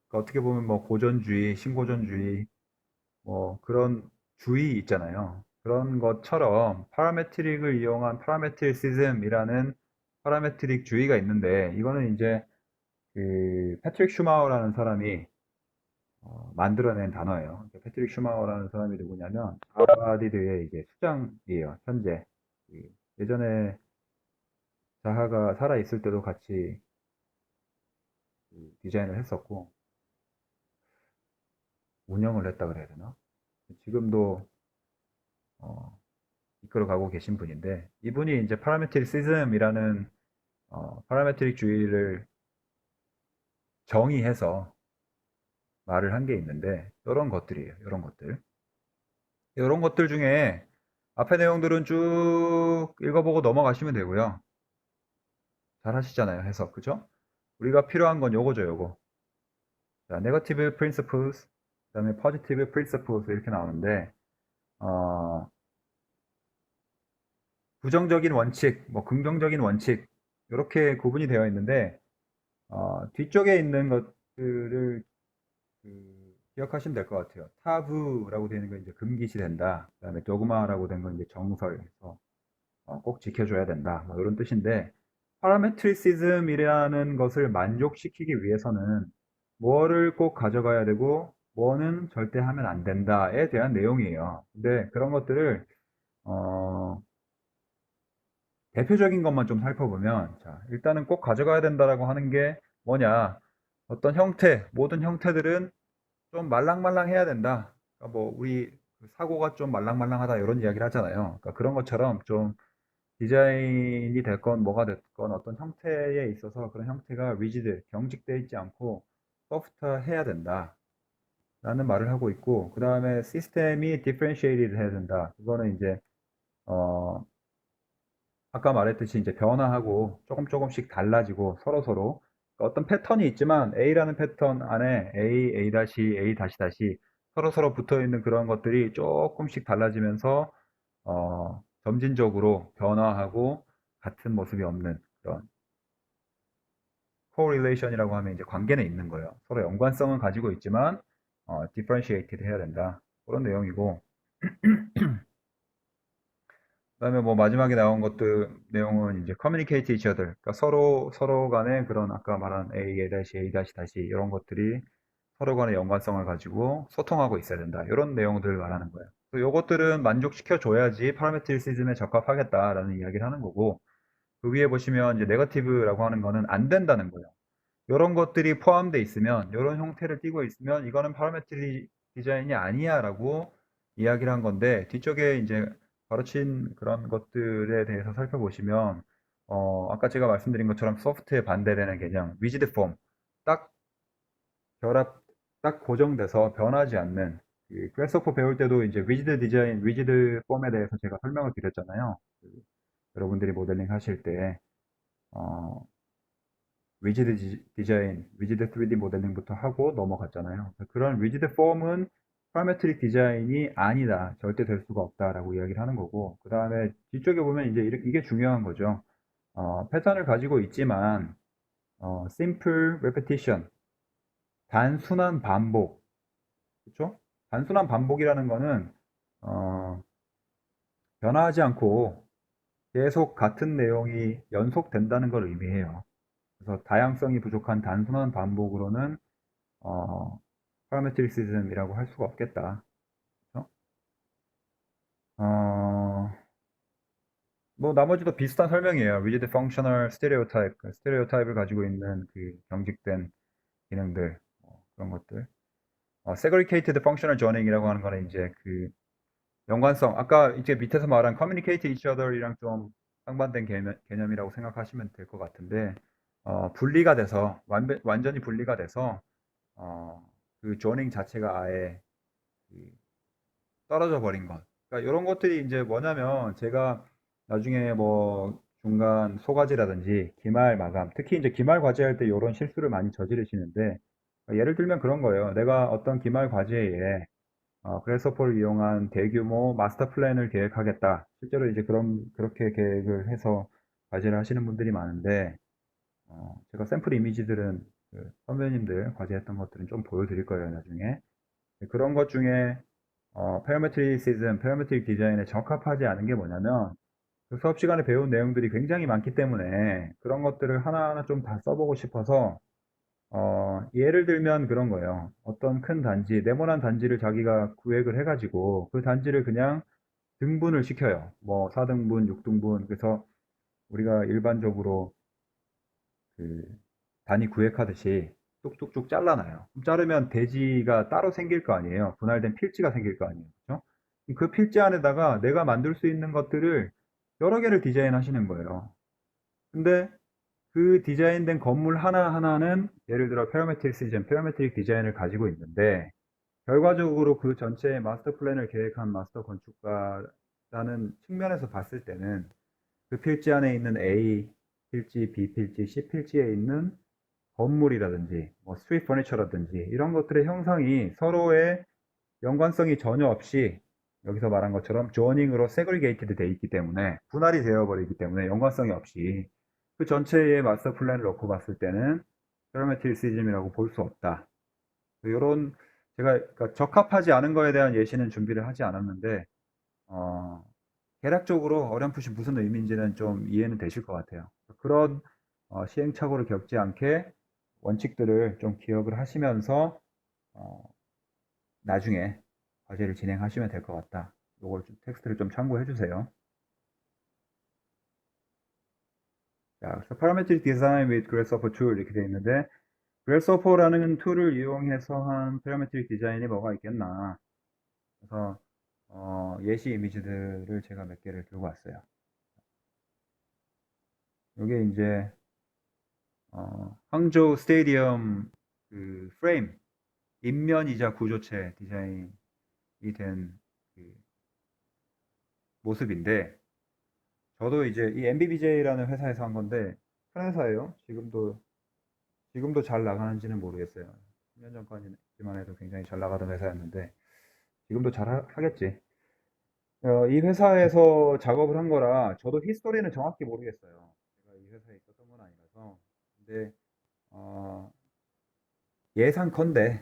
그러니까 어떻게 보면 뭐 고전주의, 신고전주의, 뭐 그런 주의 있잖아요. 그런 것처럼 파라메트릭을 이용한 파라메트리시즘이라는 파라메트릭 주의가 있는데, 이거는 이제 그 패트릭 슈마우라는 사람이 만들어낸 단어예요. 패트릭 슈마우라는 사람이 누구냐면 하버드의 이제 수장이에요. 현재 예전에 자하가 살아 있을 때도 같이 그 디자인을 했었고 운영을 했다 그래야 되나? 지금도 어, 이끌어가고 계신 분인데, 이분이 이제 파라메트리시즘이라는 파라메트릭 주의를 정의해서 말을 한 게 있는데, 이런 것들이에요. 이런 것들 중에 앞에 내용들은 쭉 읽어보고 넘어가시면 되고요. 잘 하시잖아요, 해석. 그죠? 우리가 필요한 건 요거죠, 요거. 자, 네거티브 프린시플스, 그다음에 포지티브 프린시플스 이렇게 나오는데, 어, 부정적인 원칙, 뭐 긍정적인 원칙 이렇게 구분이 되어 있는데, 뒤쪽에 있는 것들을 기억하시면 될 것 같아요. 타부라고 되는 건 이제 금기시 된다. 그다음에 도그마라고 된 건 이제 정설에서 꼭 지켜줘야 된다. 뭐 이런 뜻인데, 파라메트리시즘이라는 것을 만족시키기 위해서는 뭐를 꼭 가져가야 되고 뭐는 절대 하면 안 된다에 대한 내용이에요. 근데 그런 것들을 어, 대표적인 것만 좀 살펴보면, 자, 일단은 꼭 가져가야 된다라고 하는 게 뭐냐? 어떤 형태, 모든 형태들은 좀 말랑말랑해야 된다. 그러니까 뭐 우리 그 사고가 좀 말랑말랑하다 이런 이야기를 하잖아요. 그러니까 그런 것처럼 좀 디자인이 됐건 뭐가 됐건 어떤 형태에 있어서 그런 형태가 리지드, 경직되어 있지 않고 소프트해야 된다. 라는 말을 하고 있고, 그 다음에 시스템이 differentiated 해야 된다. 그거는 이제 어, 아까 말했듯이 이제 변화하고 조금씩 달라지고 서로서로 어떤 패턴이 있지만 A라는 패턴 안에 A, A-, A 다시 서로서로 붙어 있는 그런 것들이 조금씩 달라지면서 점진적으로 변화하고 같은 모습이 없는 그런 correlation이라고 하면 이제 관계는 있는 거예요. 서로 연관성은 가지고 있지만 differentiated 해야 된다. 그런 내용이고, 그다음에 뭐 마지막에 나온 것들 내용은 이제 communicate each other, 그러니까 서로 간에 그런 아까 말한 A-A-A-, 이런 것들이 서로 간의 연관성을 가지고 소통하고 있어야 된다. 이런 내용들을 말하는 거예요. 요것들은 만족시켜 줘야지 파라메트리시즘에 적합하겠다라는 이야기를 하는 거고, 그 위에 보시면 이제 네거티브라고 하는 거는 안 된다는 거예요. 이런 것들이 포함되어 있으면, 이런 형태를 띠고 있으면 이거는 파라메트리 디자인이 아니야라고 이야기를 한 건데, 뒤쪽에 이제 가르친 그런 것들에 대해서 살펴보시면 아까 제가 말씀드린 것처럼 소프트에 반대되는 개념, 리지드 폼, 딱 결합, 딱 고정돼서 변하지 않는, 그 그래스호퍼 배울 때도 이제 리지드 디자인, 리지드 폼에 대해서 제가 설명을 드렸잖아요. 여러분들이 모델링 하실 때 어, 리지드 디자인, 리지드 3D 모델링부터 하고 넘어갔잖아요. 그런 리지드 폼은 파라메트릭 디자인이 아니다. 절대 될 수가 없다라고 이야기를 하는 거고, 그 다음에 뒤쪽에 보면 이제 이게 중요한 거죠. 패턴을 가지고 있지만, simple repetition, 단순한 반복, 그렇죠? 단순한 반복이라는 거는 어, 변화하지 않고 계속 같은 내용이 연속된다는 걸 의미해요. 그래서 다양성이 부족한 단순한 반복으로는 파라메트리시즘이라고 할 수가 없겠다. 그렇죠? 어, 뭐 나머지도 비슷한 설명이에요. rigid functional stereotype, 그 스테레오타입을 가지고 있는 그 경직된 기능들, 그런 것들. segregated functional joining이라고 하는 거는 이제 그 연관성, 아까 이제 밑에서 말한 communicate each other이랑 좀 상반된 개념이라고 생각하시면 될 것 같은데, 분리가 돼서 완전히 분리가 돼서 그 조닝 자체가 아예 그 떨어져 버린 것. 그러니까 이런 것들이 이제 뭐냐면, 제가 나중에 뭐 중간 소과제라든지 기말 마감, 특히 이제 기말 과제할 때 이런 실수를 많이 저지르시는데, 예를 들면 그런 거예요. 내가 어떤 기말 과제에 그래서폴을 이용한 대규모 마스터 플랜을 계획하겠다. 실제로 이제 그렇게 계획을 해서 과제를 하시는 분들이 많은데, 제가 샘플 이미지들은 그 선배님들 과제했던 것들은 좀 보여드릴 거예요, 나중에. 그런 것 중에, parametricism, parametric 디자인에 적합하지 않은 게 뭐냐면, 그 수업 시간에 배운 내용들이 굉장히 많기 때문에 그런 것들을 하나하나 좀 다 써보고 싶어서 예를 들면 그런 거예요. 어떤 큰 단지, 네모난 단지를 자기가 구획을 해가지고 그 단지를 그냥 등분을 시켜요. 뭐 4등분, 6등분. 그래서 우리가 일반적으로 그 단위 구획하듯이 뚝뚝뚝 잘라놔요. 그럼 자르면 대지가 따로 생길 거 아니에요. 분할된 필지가 생길 거 아니에요. 그죠? 그 필지 안에다가 내가 만들 수 있는 것들을 여러 개를 디자인하시는 거예요. 근데 그 디자인된 건물 하나하나는 예를 들어 페라메트릭시즌, 페라메트릭 디자인을 가지고 있는데 결과적으로 그 전체의 마스터 플랜을 계획한 마스터 건축가라는 측면에서 봤을 때는 그 필지 안에 있는 A 필지, B 필지, C 필지에 있는 건물이라든지 뭐 스트리트 퍼니처라든지 이런 것들의 형상이 서로의 연관성이 전혀 없이 여기서 말한 것처럼 조닝으로 세그리게이티드 돼 있기 때문에 분할이 되어 버리기 때문에 연관성이 없이 그 전체의 마스터 플랜을 놓고 봤을 때는 페라메트리시즘이라고 볼 수 없다. 이런 제가 그러니까 적합하지 않은 거에 대한 예시는 준비를 하지 않았는데 어, 개략적으로 어렴풋이 무슨 의미인지는 좀 이해는 되실 것 같아요. 그런 시행착오를 겪지 않게 원칙들을 좀 기억을 하시면서 어, 나중에 과제를 진행하시면 될 것 같다. 요걸 좀 텍스트를 좀 참고해 주세요. 자, 그래서 Parametric Design with Grasshopper Tool 이렇게 되어 있는데 Grasshopper라는 툴을 이용해서 한 Parametric 디자인이 뭐가 있겠나. 그래서 예시 이미지들을 제가 몇 개를 들고 왔어요. 이게 이제 항저우 스테디움 그 프레임 인면이자 구조체 디자인이 된 그 모습인데 저도 이제 이 MBBJ라는 회사에서 한 건데 큰 회사예요. 지금도 잘 나가는지는 모르겠어요. 10년 전까지만 해도 굉장히 잘 나가던 회사였는데 지금도 잘 하겠지. 이 회사에서 작업을 한 거라 저도 히스토리는 정확히 모르겠어요. 제가 이 회사에 있었던 건 아니라서. 근데 어, 예상컨대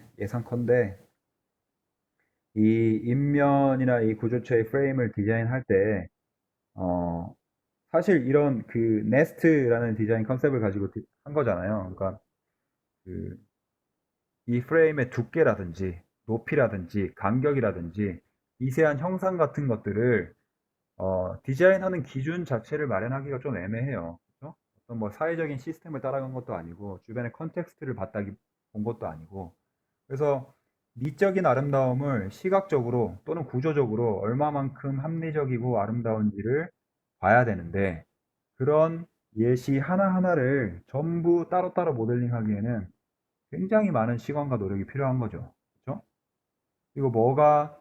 이 인면이나 이 구조체의 프레임을 디자인할 때 어, 사실 이런 그 네스트라는 디자인 컨셉을 가지고 한 거잖아요. 그러니까 그 이 프레임의 두께라든지 높이라든지 간격이라든지 미세한 형상 같은 것들을 디자인하는 기준 자체를 마련하기가 좀 애매해요. 그죠? 어떤 뭐 사회적인 시스템을 따라간 것도 아니고 주변의 컨텍스트를 본 것도 아니고 그래서 미적인 아름다움을 시각적으로 또는 구조적으로 얼마만큼 합리적이고 아름다운지를 봐야 되는데 그런 예시 하나하나를 전부 따로따로 모델링하기에는 굉장히 많은 시간과 노력이 필요한 거죠. 그렇죠? 그리고 뭐가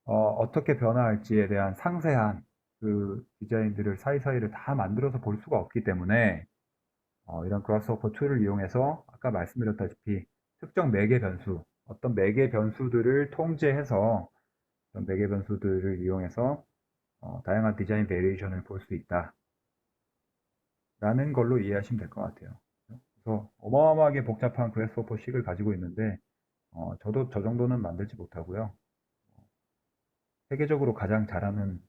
어떻게 변화할지에 대한 상세한 그 디자인들을 사이사이를 다 만들어서 볼 수가 없기 때문에 이런 그라스호퍼 툴을 이용해서 아까 말씀드렸다시피 특정 매개 변수, 어떤 매개 변수들을 통제해서 어떤 매개 변수들을 이용해서 다양한 디자인 베리에이션을 볼 수 있다라는 걸로 이해하시면 될 것 같아요. 그래서 어마어마하게 복잡한 그래스호퍼 식을 가지고 있는데 저도 저 정도는 만들지 못하고요. 세계적으로 가장 잘하는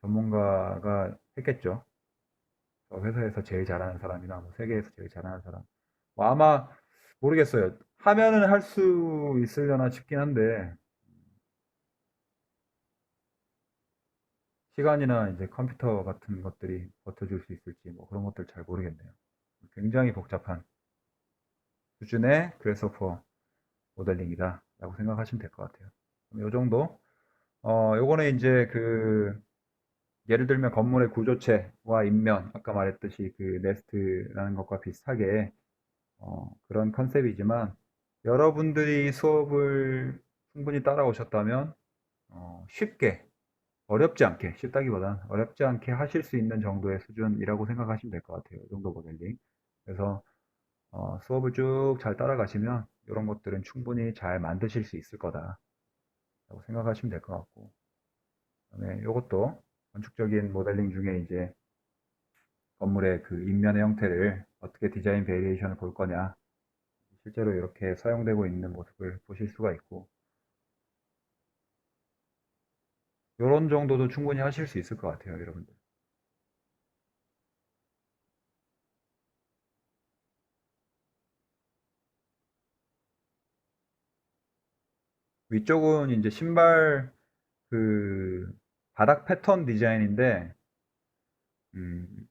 전문가가 했겠죠. 저 회사에서 제일 잘하는 사람이나 뭐 세계에서 제일 잘하는 사람. 뭐 아마 모르겠어요. 하면은 할 수 있으려나 싶긴 한데 시간이나 이제 컴퓨터 같은 것들이 버텨줄 수 있을지 뭐 그런 것들 잘 모르겠네요. 굉장히 복잡한 수준의 그래서퍼 모델링이다라고 생각하시면 될 것 같아요. 이 정도. 요거는 이제 그 예를 들면 건물의 구조체와 인면, 아까 말했듯이 그 네스트라는 것과 비슷하게 그런 컨셉이지만 여러분들이 수업을 충분히 따라오셨다면 쉽게, 어렵지 않게, 쉽다기보단 어렵지 않게 하실 수 있는 정도의 수준이라고 생각하시면 될 것 같아요. 이 정도 모델링. 그래서 수업을 쭉 잘 따라가시면 이런 것들은 충분히 잘 만드실 수 있을 거다라고 생각하시면 될 것 같고, 그다음에 이것도 건축적인 모델링 중에 이제 건물의 그 인면의 형태를 어떻게 디자인 베리에이션을 볼 거냐, 실제로 이렇게 사용되고 있는 모습을 보실 수가 있고, 이런 정도도 충분히 하실 수 있을 것 같아요, 여러분들. 위쪽은 이제 신발 그 바닥 패턴 디자인인데, 음,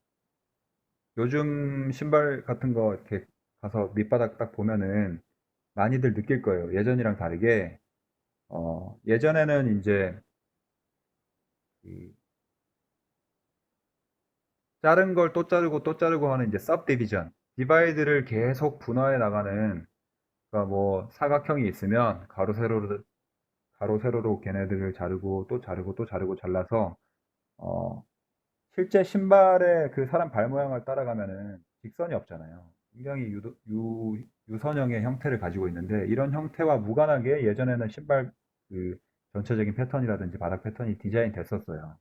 요즘 신발 같은 거 이렇게 가서 밑바닥 딱 보면은 많이들 느낄 거예요. 예전이랑 다르게, 예전에는 이제 이 자른 걸 또 자르고 또 자르고 하는 이제 섭 디비전, 디바이드를 계속 분화해 나가는, 그러니까 뭐 사각형이 있으면 가로 세로로 걔네들을 자르고 또 자르고 또 자르고 잘라서, 어, 실제 신발의 그 사람 발 모양을 따라가면은 직선이 없잖아요. 굉장히 유선형의 형태를 가지고 있는데, 이런 형태와 무관하게 예전에는 신발 그 전체적인 패턴이라든지 바닥 패턴이 디자인 됐었어요.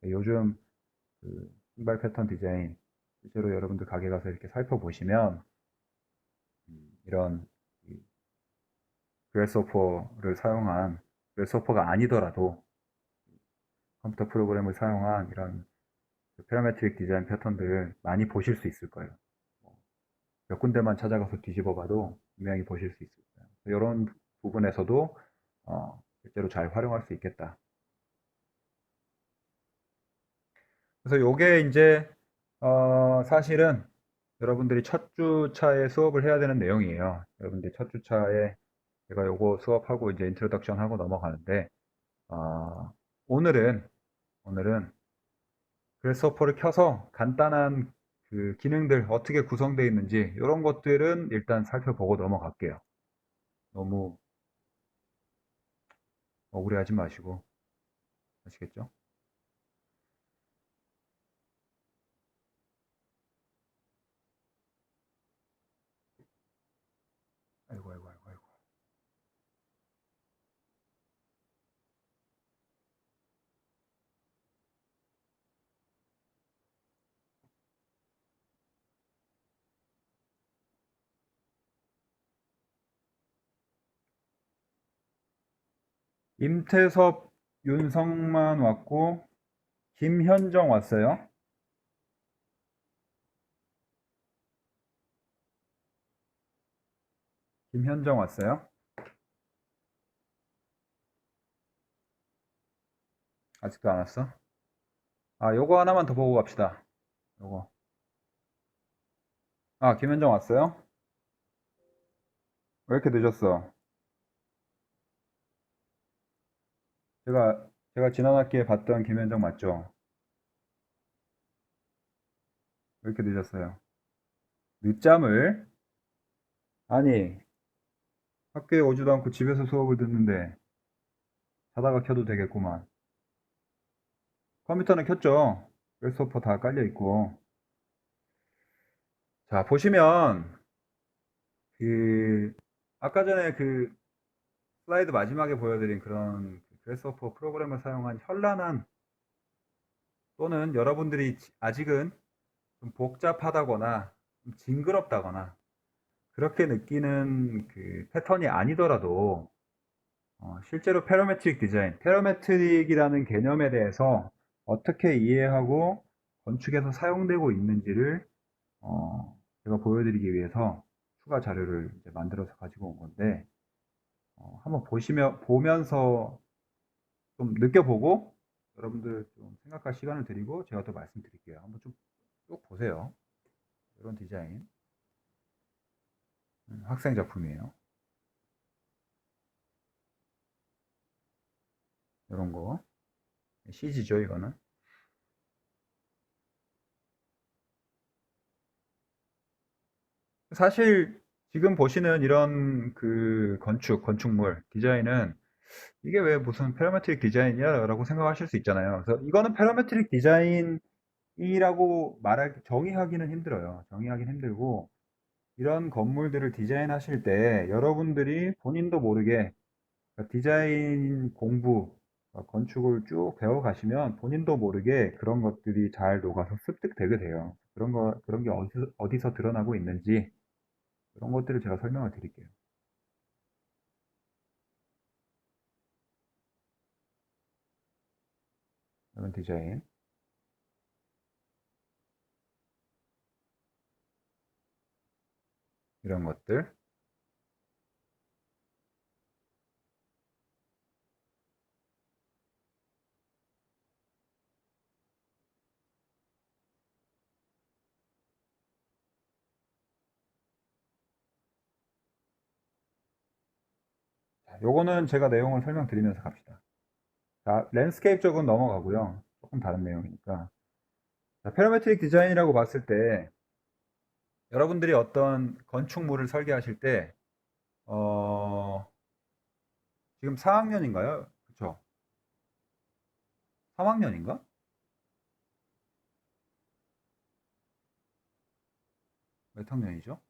요즘 그 신발 패턴 디자인, 실제로 여러분들 가게 가서 이렇게 살펴보시면 이런 그래스호퍼를 사용한, 그래스호퍼가 아니더라도 컴퓨터 프로그램을 사용한 이런 그 패러메트릭 디자인 패턴들 많이 보실 수 있을 거예요. 몇 군데만 찾아가서 뒤집어 봐도 분명히 보실 수 있을 거예요. 이런 부분에서도 실제로 잘 활용할 수 있겠다. 그래서 요게 이제 사실은 여러분들이 첫 주차에 수업을 해야 되는 내용이에요. 여러분들이 첫 주차에 제가 요거 수업하고 이제 인트로덕션 하고 넘어가는데, 오늘은 그래스호퍼를 켜서 간단한 그 기능들 어떻게 구성되어 있는지 이런 것들은 일단 살펴보고 넘어갈게요. 너무 억울해하지 마시고, 아시겠죠? 아이고, 아이고, 아이고, 아이고. 임태섭, 윤성만 왔고, 김현정 왔어요. 김현정 왔어요. 아직도 안 왔어? 요거 하나만 더 보고 갑시다. 요거. 김현정 왔어요? 왜 이렇게 늦었어? 제가 지난 학기에 봤던 김현정 맞죠? 왜 이렇게 늦었어요? 늦잠을? 아니, 학교에 오지도 않고 집에서 수업을 듣는데 자다가 켜도 되겠구만. 컴퓨터는 켰죠? 웹소퍼 다 깔려 있고. 자, 보시면 그 아까 전에 그 슬라이드 마지막에 보여드린 그런 그래스호퍼 프로그램을 사용한 현란한, 또는 여러분들이 아직은 좀 복잡하다거나 좀 징그럽다거나 그렇게 느끼는 그 패턴이 아니더라도, 실제로 패러메트릭 디자인, 패러메트릭이라는 개념에 대해서 어떻게 이해하고 건축에서 사용되고 있는지를 제가 보여드리기 위해서 추가 자료를 이제 만들어서 가지고 온 건데, 한번 보면서 좀 느껴보고 여러분들 좀 생각할 시간을 드리고 제가 또 말씀드릴게요. 한번 좀 쭉 보세요. 이런 디자인, 학생 작품이에요. 이런 거 CG죠, 이거는. 사실 지금 보시는 이런 그 건축물 디자인은 이게 왜 무슨 패러메트릭 디자인이야라고 생각하실 수 있잖아요. 그래서 이거는 패러메트릭 디자인이라고 정의하기는 힘들어요. 정의하기는 힘들고, 이런 건물들을 디자인하실 때 여러분들이 본인도 모르게 디자인 공부, 건축을 쭉 배워가시면 본인도 모르게 그런 것들이 잘 녹아서 습득되게 돼요. 그런 게 어디서 드러나고 있는지 그런 것들을 제가 설명을 드릴게요. 이런 디자인, 이런 것들. 자, 요거는 제가 내용을 설명드리면서 갑시다. 자, 랜드스케이프 쪽은 넘어가고요. 조금 다른 내용이니까. 자, 페라메트릭 디자인이라고 봤을 때 여러분들이 어떤 건축물을 설계하실 때 지금 4학년인가요? 그쵸? 3학년인가? 몇 학년이죠?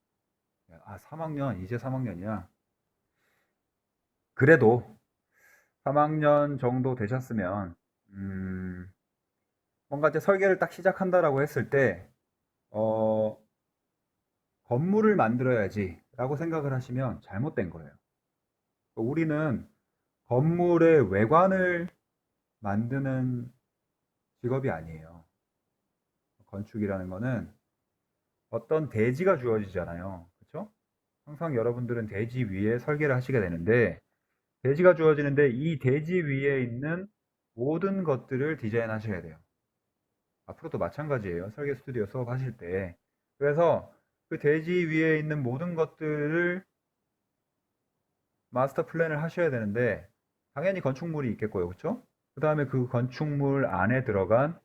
아, 3학년, 이제 3학년이야. 그래도 3학년 정도 되셨으면, 뭔가 이제 설계를 딱 시작한다라고 했을 때, 어, 건물을 만들어야지 라고 생각을 하시면 잘못된 거예요. 우리는 건물의 외관을 만드는 직업이 아니에요. 건축이라는 거는 어떤 대지가 주어지잖아요. 그렇죠? 항상 여러분들은 대지 위에 설계를 하시게 되는데 대지가 주어지는데 이 대지 위에 있는 모든 것들을 디자인하셔야 돼요. 앞으로도 마찬가지예요. 설계 스튜디오 수업하실 때. 그래서 그 대지 위에 있는 모든 것들을 마스터 플랜을 하셔야 되는데 당연히 건축물이 있겠고요. 그렇죠? 그 다음에 그 건축물 안에 들어간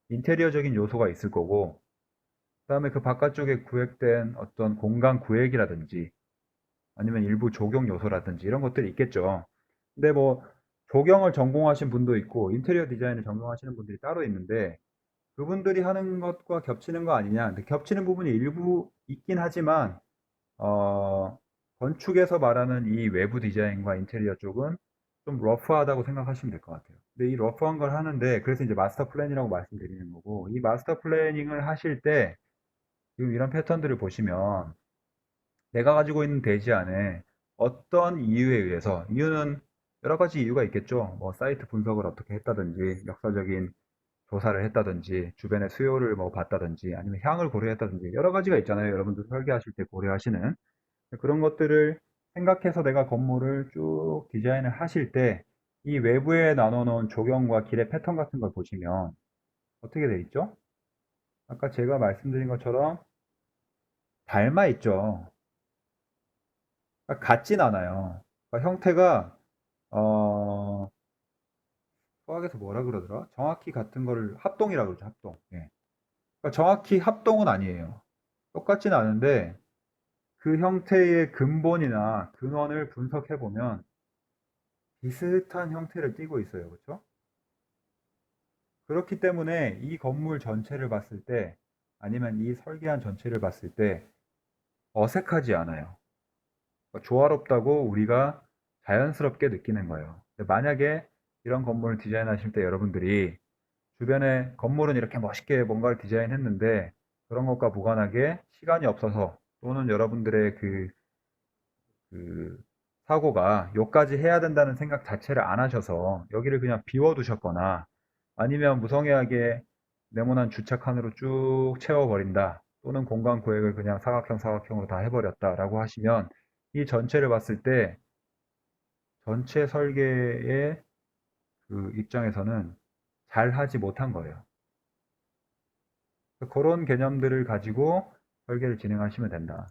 인테리어적인 요소가 있을 거고 그 다음에 그 바깥쪽에 구획된 어떤 공간 구획이라든지 아니면 일부 조경 요소라든지 이런 것들이 있겠죠. 근데 뭐 조경을 전공하신 분도 있고 인테리어 디자인을 전공하시는 분들이 따로 있는데 그분들이 하는 것과 겹치는 거 아니냐. 근데 겹치는 부분이 일부 있긴 하지만 어, 건축에서 말하는 이 외부 디자인과 인테리어 쪽은 좀 러프하다고 생각하시면 될 것 같아요. 근데 이 러프한 걸 하는데 그래서 이제 마스터 플랜이라고 말씀드리는 거고 이 마스터 플래닝을 하실 때 지금 이런 패턴들을 보시면 내가 가지고 있는 대지 안에 어떤 이유에 의해서, 이유는 여러 가지 이유가 있겠죠. 뭐 사이트 분석을 어떻게 했다든지, 역사적인 조사를 했다든지, 주변의 수요를 뭐 봤다든지, 아니면 향을 고려했다든지, 여러 가지가 있잖아요. 여러분들 설계하실 때 고려하시는. 그런 것들을 생각해서 내가 건물을 쭉 디자인을 하실 때, 이 외부에 나눠놓은 조경과 길의 패턴 같은 걸 보시면 어떻게 돼 있죠? 아까 제가 말씀드린 것처럼 닮아 있죠. 그러니까 같진 않아요. 그러니까 형태가 어, 수학에서 뭐라 그러더라? 정확히 같은 거를 합동이라고 그러죠. 합동. 예. 그러니까 정확히 합동은 아니에요. 똑같진 않은데 그 형태의 근본이나 근원을 분석해 보면 비슷한 형태를 띠고 있어요. 그렇죠? 그렇기 때문에 이 건물 전체를 봤을 때 아니면 이 설계한 전체를 봤을 때 어색하지 않아요. 그러니까 조화롭다고 우리가 자연스럽게 느끼는 거예요. 근데 만약에 이런 건물을 디자인하실 때 여러분들이 주변에 건물은 이렇게 멋있게 뭔가를 디자인했는데 그런 것과 무관하게 시간이 없어서 또는 여러분들의 그 사고가 요까지 해야 된다는 생각 자체를 안 하셔서 여기를 그냥 비워두셨거나 아니면 무성의하게 네모난 주차칸으로 쭉 채워버린다 또는 공간 구획을 그냥 사각형으로 다 해버렸다라고 하시면 이 전체를 봤을 때 전체 설계의 그 입장에서는 잘 하지 못한 거예요. 그런 개념들을 가지고 설계를 진행하시면 된다.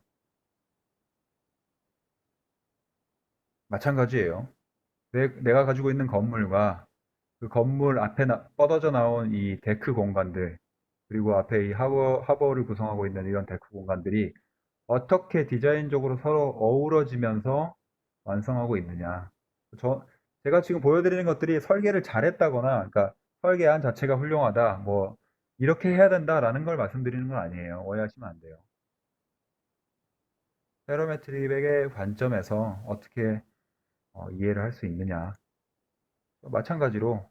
마찬가지예요. 내가 가지고 있는 건물과 그 건물 앞에 뻗어져 나온 이 데크 공간들, 그리고 앞에 이 하버를 구성하고 있는 이런 데크 공간들이 어떻게 디자인적으로 서로 어우러지면서 완성하고 있느냐. 제가 지금 보여드리는 것들이 설계를 잘했다거나, 그러니까 설계안 자체가 훌륭하다, 뭐, 이렇게 해야 된다라는 걸 말씀드리는 건 아니에요. 오해하시면 안 돼요. 페러메트릭의 관점에서 어떻게 이해를 할 수 있느냐. 마찬가지로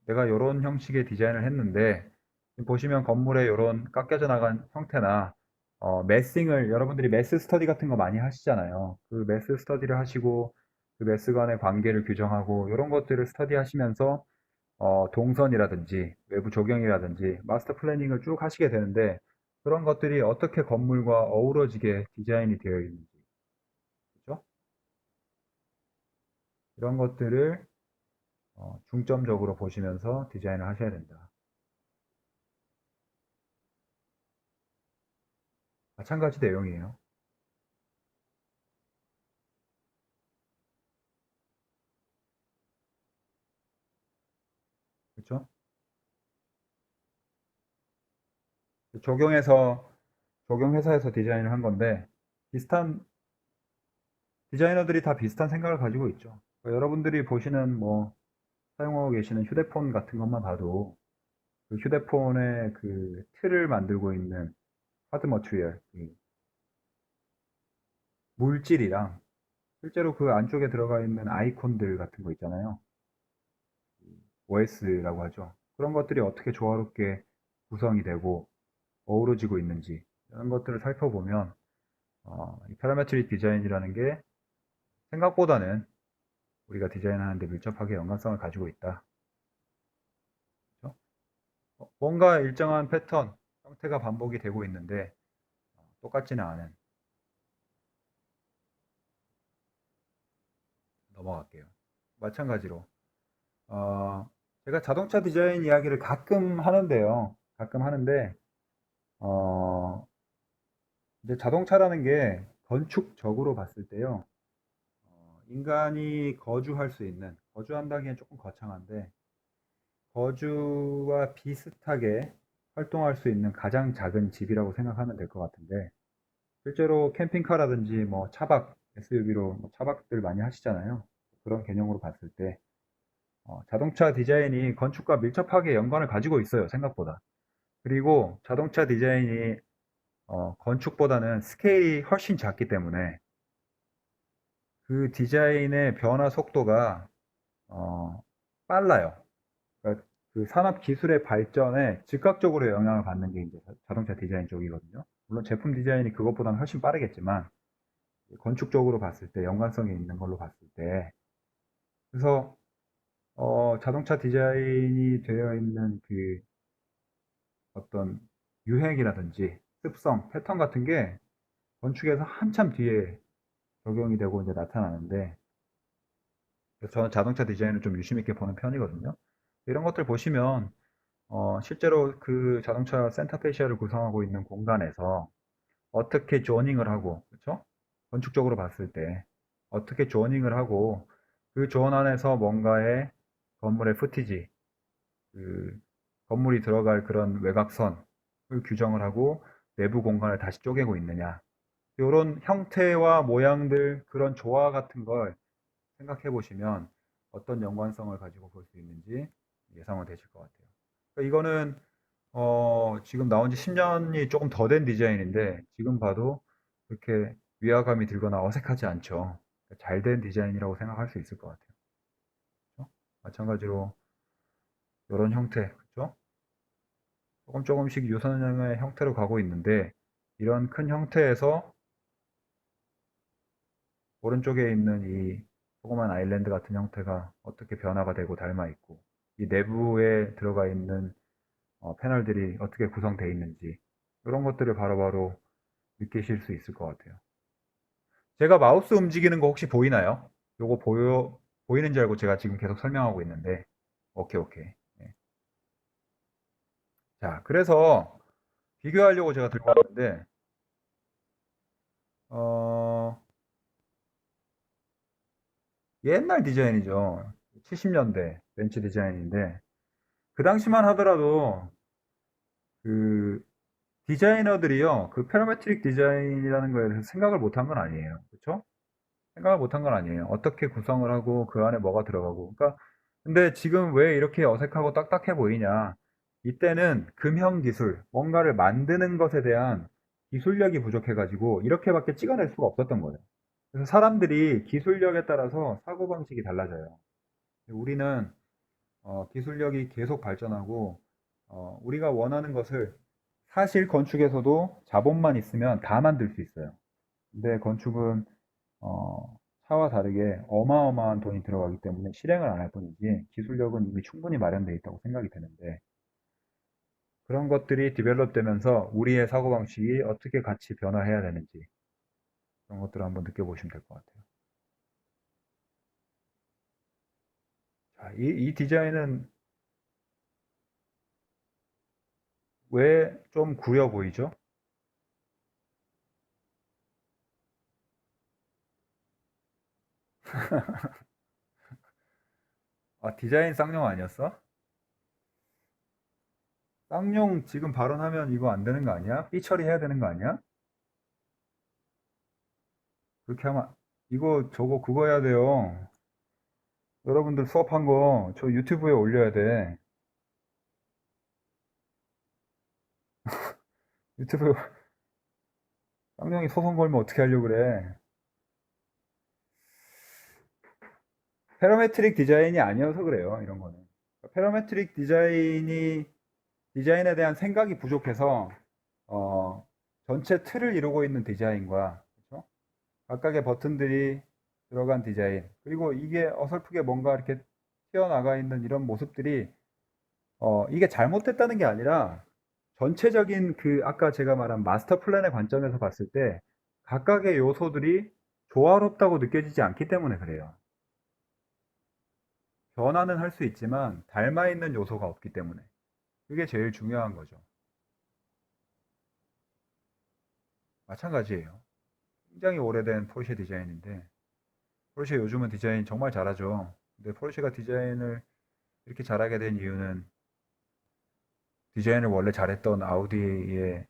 내가 이런 형식의 디자인을 했는데 지금 보시면 건물의 이런 깎여져 나간 형태나 매싱을 여러분들이 매스 스터디 같은 거 많이 하시잖아요. 그 매스 스터디를 하시고 그 매스 간의 관계를 규정하고 이런 것들을 스터디 하시면서 동선이라든지 외부 조경이라든지 마스터 플래닝을 쭉 하시게 되는데 그런 것들이 어떻게 건물과 어우러지게 디자인이 되어 있는지, 그렇죠? 이런 것들을 중점적으로 보시면서 디자인을 하셔야 된다. 마찬가지 내용이에요. 그렇죠? 적용해서 적용 회사에서 디자인을 한 건데 비슷한 디자이너들이 다 비슷한 생각을 가지고 있죠. 그러니까 여러분들이 보시는 뭐 사용하고 계시는 휴대폰 같은 것만 봐도 그 휴대폰의 그 틀을 만들고 있는 하드 머티리얼, 그 물질이랑 실제로 그 안쪽에 들어가 있는 아이콘들 같은 거 있잖아요. OS라고 하죠. 그런 것들이 어떻게 조화롭게 구성이 되고 어우러지고 있는지 이런 것들을 살펴보면 이 파라메트릭 디자인이라는 게 생각보다는 우리가 디자인하는데 밀접하게 연관성을 가지고 있다. 그렇죠? 뭔가 일정한 패턴, 형태가 반복이 되고 있는데 똑같지는 않은. 넘어갈게요. 마찬가지로 제가 자동차 디자인 이야기를 가끔 하는데요. 가끔 하는데 어, 이제 자동차라는 게 건축적으로 봤을 때요. 인간이 거주할 수 있는, 거주한다기엔 조금 거창한데 거주와 비슷하게 활동할 수 있는 가장 작은 집이라고 생각하면 될 것 같은데 실제로 캠핑카라든지 뭐 차박, SUV로 차박들 많이 하시잖아요. 그런 개념으로 봤을 때 자동차 디자인이 건축과 밀접하게 연관을 가지고 있어요, 생각보다. 그리고 자동차 디자인이 건축보다는 스케일이 훨씬 작기 때문에 그 디자인의 변화 속도가 어, 빨라요. 그러니까 그 산업 기술의 발전에 즉각적으로 영향을 받는 게 이제 자동차 디자인 쪽이거든요. 물론 제품 디자인이 그것보다는 훨씬 빠르겠지만 건축적으로 봤을 때 연관성이 있는 걸로 봤을 때 그래서 자동차 디자인이 되어 있는 그 어떤 유행이라든지 습성, 패턴 같은 게 건축에서 한참 뒤에 적용이 되고 이제 나타나는데 그래서 저는 자동차 디자인을 좀 유심 있게 보는 편이거든요. 이런 것들 보시면 실제로 그 자동차 센터페시아를 구성하고 있는 공간에서 어떻게 조닝을 하고, 그렇죠? 건축적으로 봤을 때 어떻게 조닝을 하고 그 조언 안에서 뭔가의 건물의 푸티지, 그 건물이 들어갈 그런 외곽선을 규정을 하고 내부 공간을 다시 쪼개고 있느냐. 이런 형태와 모양들, 그런 조화 같은 걸 생각해 보시면 어떤 연관성을 가지고 볼 수 있는지 예상은 되실 것 같아요. 그러니까 이거는 지금 나온 지 10년이 조금 더 된 디자인인데 지금 봐도 그렇게 위화감이 들거나 어색하지 않죠. 잘 된 디자인이라고 생각할 수 있을 것 같아요. 그렇죠? 마찬가지로 이런 형태, 그렇죠? 조금씩 유선형의 형태로 가고 있는데 이런 큰 형태에서 오른쪽에 있는 이 조그만 아일랜드 같은 형태가 어떻게 변화가 되고 닮아 있고 이 내부에 들어가 있는 패널들이 어떻게 구성되어 있는지 이런 것들을 바로바로 느끼실 수 있을 것 같아요. 제가 마우스 움직이는 거 혹시 보이나요? 요거 보이는 줄 알고 제가 지금 계속 설명하고 있는데 오케이 오케이. 네. 자, 그래서 비교하려고 제가 들고 왔는데 어, 옛날 디자인이죠. 70년대 벤츠 디자인인데 그 당시만 하더라도 그 디자이너들이요 그 패러메트릭 디자인이라는 거에 대해서 생각을 못한 건 아니에요. 그렇죠? 생각을 못한 건 아니에요. 어떻게 구성을 하고 그 안에 뭐가 들어가고. 그러니까 근데 지금 왜 이렇게 어색하고 딱딱해 보이냐? 이때는 금형 기술, 뭔가를 만드는 것에 대한 기술력이 부족해가지고 이렇게밖에 찍어낼 수가 없었던 거예요. 그래서 사람들이 기술력에 따라서 사고방식이 달라져요. 우리는 기술력이 계속 발전하고 우리가 원하는 것을 사실 건축에서도 자본만 있으면 다 만들 수 있어요. 근데 건축은 차와 다르게 어마어마한 돈이 들어가기 때문에 실행을 안 할 뿐이지 기술력은 이미 충분히 마련되어 있다고 생각이 되는데 그런 것들이 디벨롭 되면서 우리의 사고방식이 어떻게 같이 변화해야 되는지 그런 것들을 한번 느껴보시면 될 것 같아요. 자, 이 디자인은 왜 좀 구려 보이죠? 아, 디자인 쌍용 아니었어? 쌍용 지금 발언하면 이거 안 되는 거 아니야? 삐 처리해야 되는 거 아니야? 그렇게 하면 이거 저거 그거 해야 돼요. 여러분들 수업한 거 저 유튜브에 올려야 돼. 유튜브에 쌍용이 소송 걸면 어떻게 하려고 그래? 패러메트릭 디자인이 아니어서 그래요. 이런 거는. 패러메트릭 디자인에 대한 생각이 부족해서 어, 전체 틀을 이루고 있는 디자인과 그렇죠? 각각의 버튼들이 들어간 디자인 그리고 이게 어설프게 뭔가 이렇게 튀어나가 있는 이런 모습들이 이게 잘못됐다는 게 아니라 전체적인 그 아까 제가 말한 마스터 플랜의 관점에서 봤을 때 각각의 요소들이 조화롭다고 느껴지지 않기 때문에 그래요. 변화는 할 수 있지만 닮아 있는 요소가 없기 때문에 그게 제일 중요한 거죠. 마찬가지예요. 굉장히 오래된 포르쉐 디자인인데 포르쉐 요즘은 디자인 정말 잘하죠. 근데 포르쉐가 디자인을 이렇게 잘하게 된 이유는 디자인을 원래 잘했던 아우디에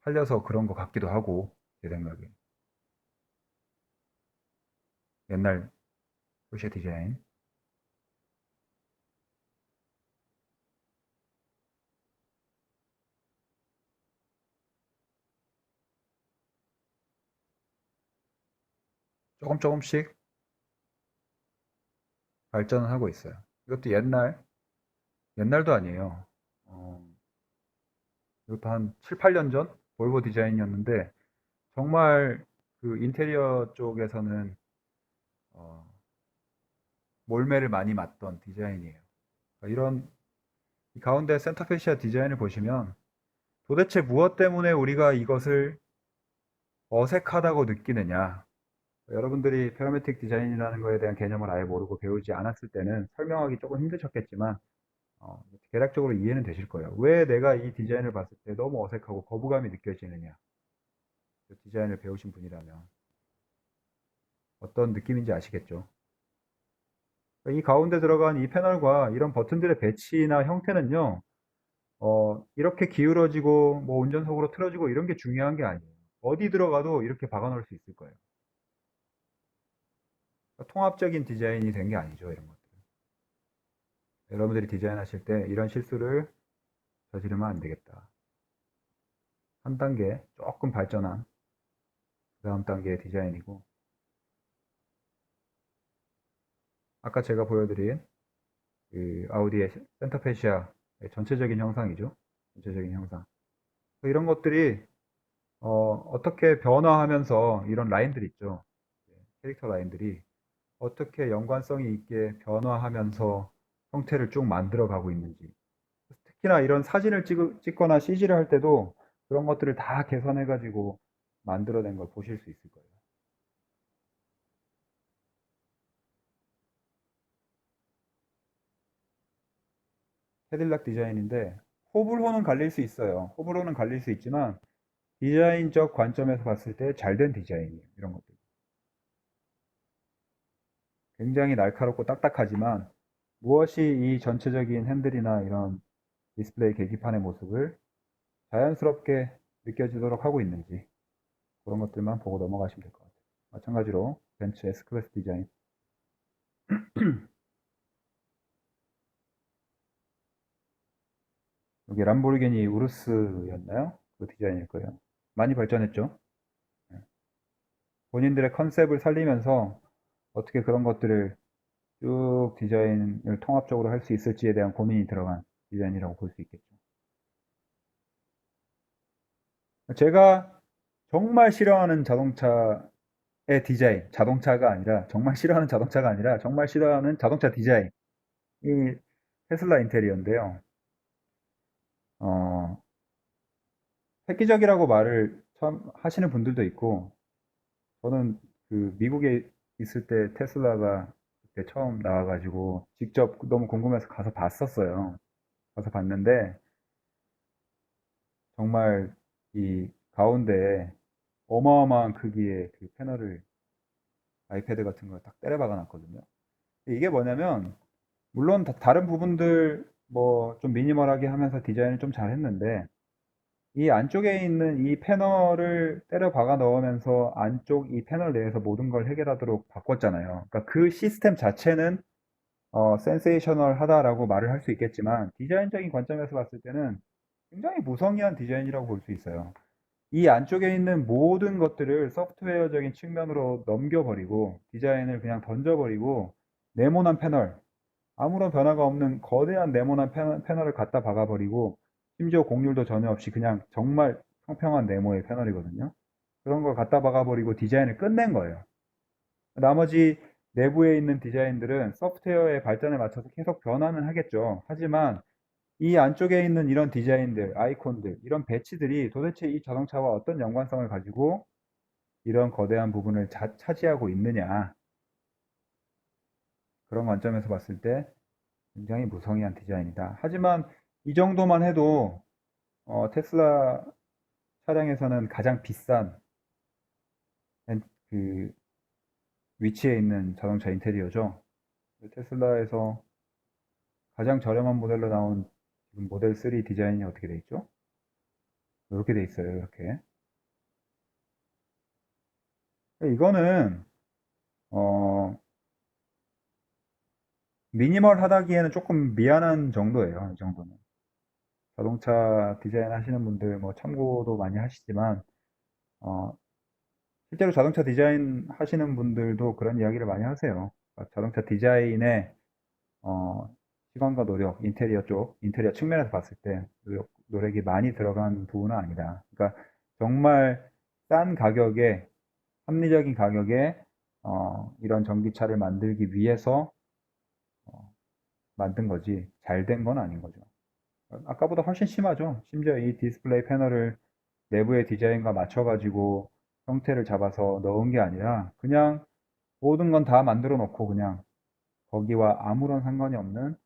팔려서 그런 것 같기도 하고 제 생각에 옛날 포르쉐 디자인 조금 조금씩 발전을 하고 있어요. 이것도 옛날도 아니에요. 어, 이것도 한 7, 8년 전 볼보 디자인이었는데 정말 그 인테리어 쪽에서는 어, 몰매를 많이 맞던 디자인이에요. 그러니까 이런 이 가운데 센터페시아 디자인을 보시면 도대체 무엇 때문에 우리가 이것을 어색하다고 느끼느냐. 여러분들이 패러메틱 디자인이라는 거에 대한 개념을 아예 모르고 배우지 않았을 때는 설명하기 조금 힘드셨겠지만 대략적으로 이해는 되실 거예요. 왜 내가 이 디자인을 봤을 때 너무 어색하고 거부감이 느껴지느냐. 그 디자인을 배우신 분이라면 어떤 느낌인지 아시겠죠? 이 가운데 들어간 이 패널과 이런 버튼들의 배치나 형태는요, 이렇게 기울어지고 뭐 운전석으로 틀어지고 이런 게 중요한 게 아니에요. 어디 들어가도 이렇게 박아 놓을 수 있을 거예요. 그러니까 통합적인 디자인이 된 게 아니죠, 이런 것들. 여러분들이 디자인하실 때 이런 실수를 저지르면 안 되겠다. 한 단계 조금 발전한 그 다음 단계의 디자인이고, 아까 제가 보여드린 그 아우디의 센터페시아 전체적인 형상이죠. 전체적인 형상. 이런 것들이 어떻게 변화하면서 이런 라인들 있죠. 캐릭터 라인들이 어떻게 연관성이 있게 변화하면서 형태를 쭉 만들어 가고 있는지. 특히나 이런 사진을 찍거나 CG를 할 때도 그런 것들을 다 계산해 가지고 만들어낸 걸 보실 수 있을 거예요. 캐딜락 디자인인데 호불호는 갈릴 수 있어요. 호불호는 갈릴 수 있지만 디자인적 관점에서 봤을 때 잘 된 디자인이에요. 이런 것들. 굉장히 날카롭고 딱딱하지만 무엇이 이 전체적인 핸들이나 이런 디스플레이 계기판의 모습을 자연스럽게 느껴지도록 하고 있는지 그런 것들만 보고 넘어가시면 될 것 같아요. 마찬가지로 벤츠 S클래스 디자인 여기 람보르기니 우루스였나요? 그 디자인일 거예요. 많이 발전했죠. 네. 본인들의 컨셉을 살리면서 어떻게 그런 것들을 쭉 디자인을 통합적으로 할 수 있을지에 대한 고민이 들어간 디자인이라고 볼 수 있겠죠. 제가 정말 싫어하는 자동차의 디자인, 자동차가 아니라, 정말 싫어하는 자동차가 아니라, 정말 싫어하는 자동차 디자인이 테슬라 인테리어인데요. 어, 획기적이라고 말을 처음 하시는 분들도 있고, 저는 그 미국에 있을 때 테슬라가 그때 처음 나와가지고 직접 너무 궁금해서 가서 봤었어요. 가서 봤는데 정말 이 가운데에 어마어마한 크기의 그 패널을 아이패드 같은 걸 딱 때려 박아 놨거든요. 이게 뭐냐면 물론 다른 부분들 뭐 좀 미니멀하게 하면서 디자인을 좀 잘했는데 이 안쪽에 있는 이 패널을 때려 박아 넣으면서 안쪽 이 패널 내에서 모든 걸 해결하도록 바꿨잖아요. 그러니까 그 시스템 자체는 센세이셔널 하다라고 말을 할 수 있겠지만 디자인적인 관점에서 봤을 때는 굉장히 무성의한 디자인이라고 볼 수 있어요. 이 안쪽에 있는 모든 것들을 소프트웨어적인 측면으로 넘겨버리고 디자인을 그냥 던져버리고 네모난 패널, 아무런 변화가 없는 거대한 네모난 패널을 갖다 박아버리고 심지어 곡률도 전혀 없이 그냥 정말 평평한 네모의 패널이거든요. 그런 걸 갖다 박아버리고 디자인을 끝낸 거예요. 나머지 내부에 있는 디자인들은 소프트웨어의 발전에 맞춰서 계속 변화는 하겠죠. 하지만 이 안쪽에 있는 이런 디자인들, 아이콘들, 이런 배치들이 도대체 이 자동차와 어떤 연관성을 가지고 이런 거대한 부분을 차지하고 있느냐. 그런 관점에서 봤을 때 굉장히 무성의한 디자인이다. 하지만 이 정도만 해도 테슬라 차량에서는 가장 비싼 그 위치에 있는 자동차 인테리어죠. 테슬라에서 가장 저렴한 모델로 나온 지금 모델 3 디자인이 어떻게 돼 있죠? 이렇게 돼 있어요. 이렇게. 이거는 어, 미니멀 하다기에는 조금 미안한 정도예요. 이 정도는. 자동차 디자인 하시는 분들 뭐 참고도 많이 하시지만 어, 실제로 자동차 디자인 하시는 분들도 그런 이야기를 많이 하세요. 그러니까 자동차 디자인에 어, 시간과 노력, 인테리어 쪽, 인테리어 측면에서 봤을 때 노력이 많이 들어간 부분은 아니다. 그러니까 정말 싼 가격에, 합리적인 가격에 이런 전기차를 만들기 위해서 어, 만든 거지 잘 된 건 아닌 거죠. 아까보다 훨씬 심하죠. 심지어 이 디스플레이 패널을 내부의 디자인과 맞춰가지고 형태를 잡아서 넣은 게 아니라 그냥 모든 건 다 만들어 놓고 그냥 거기와 아무런 상관이 없는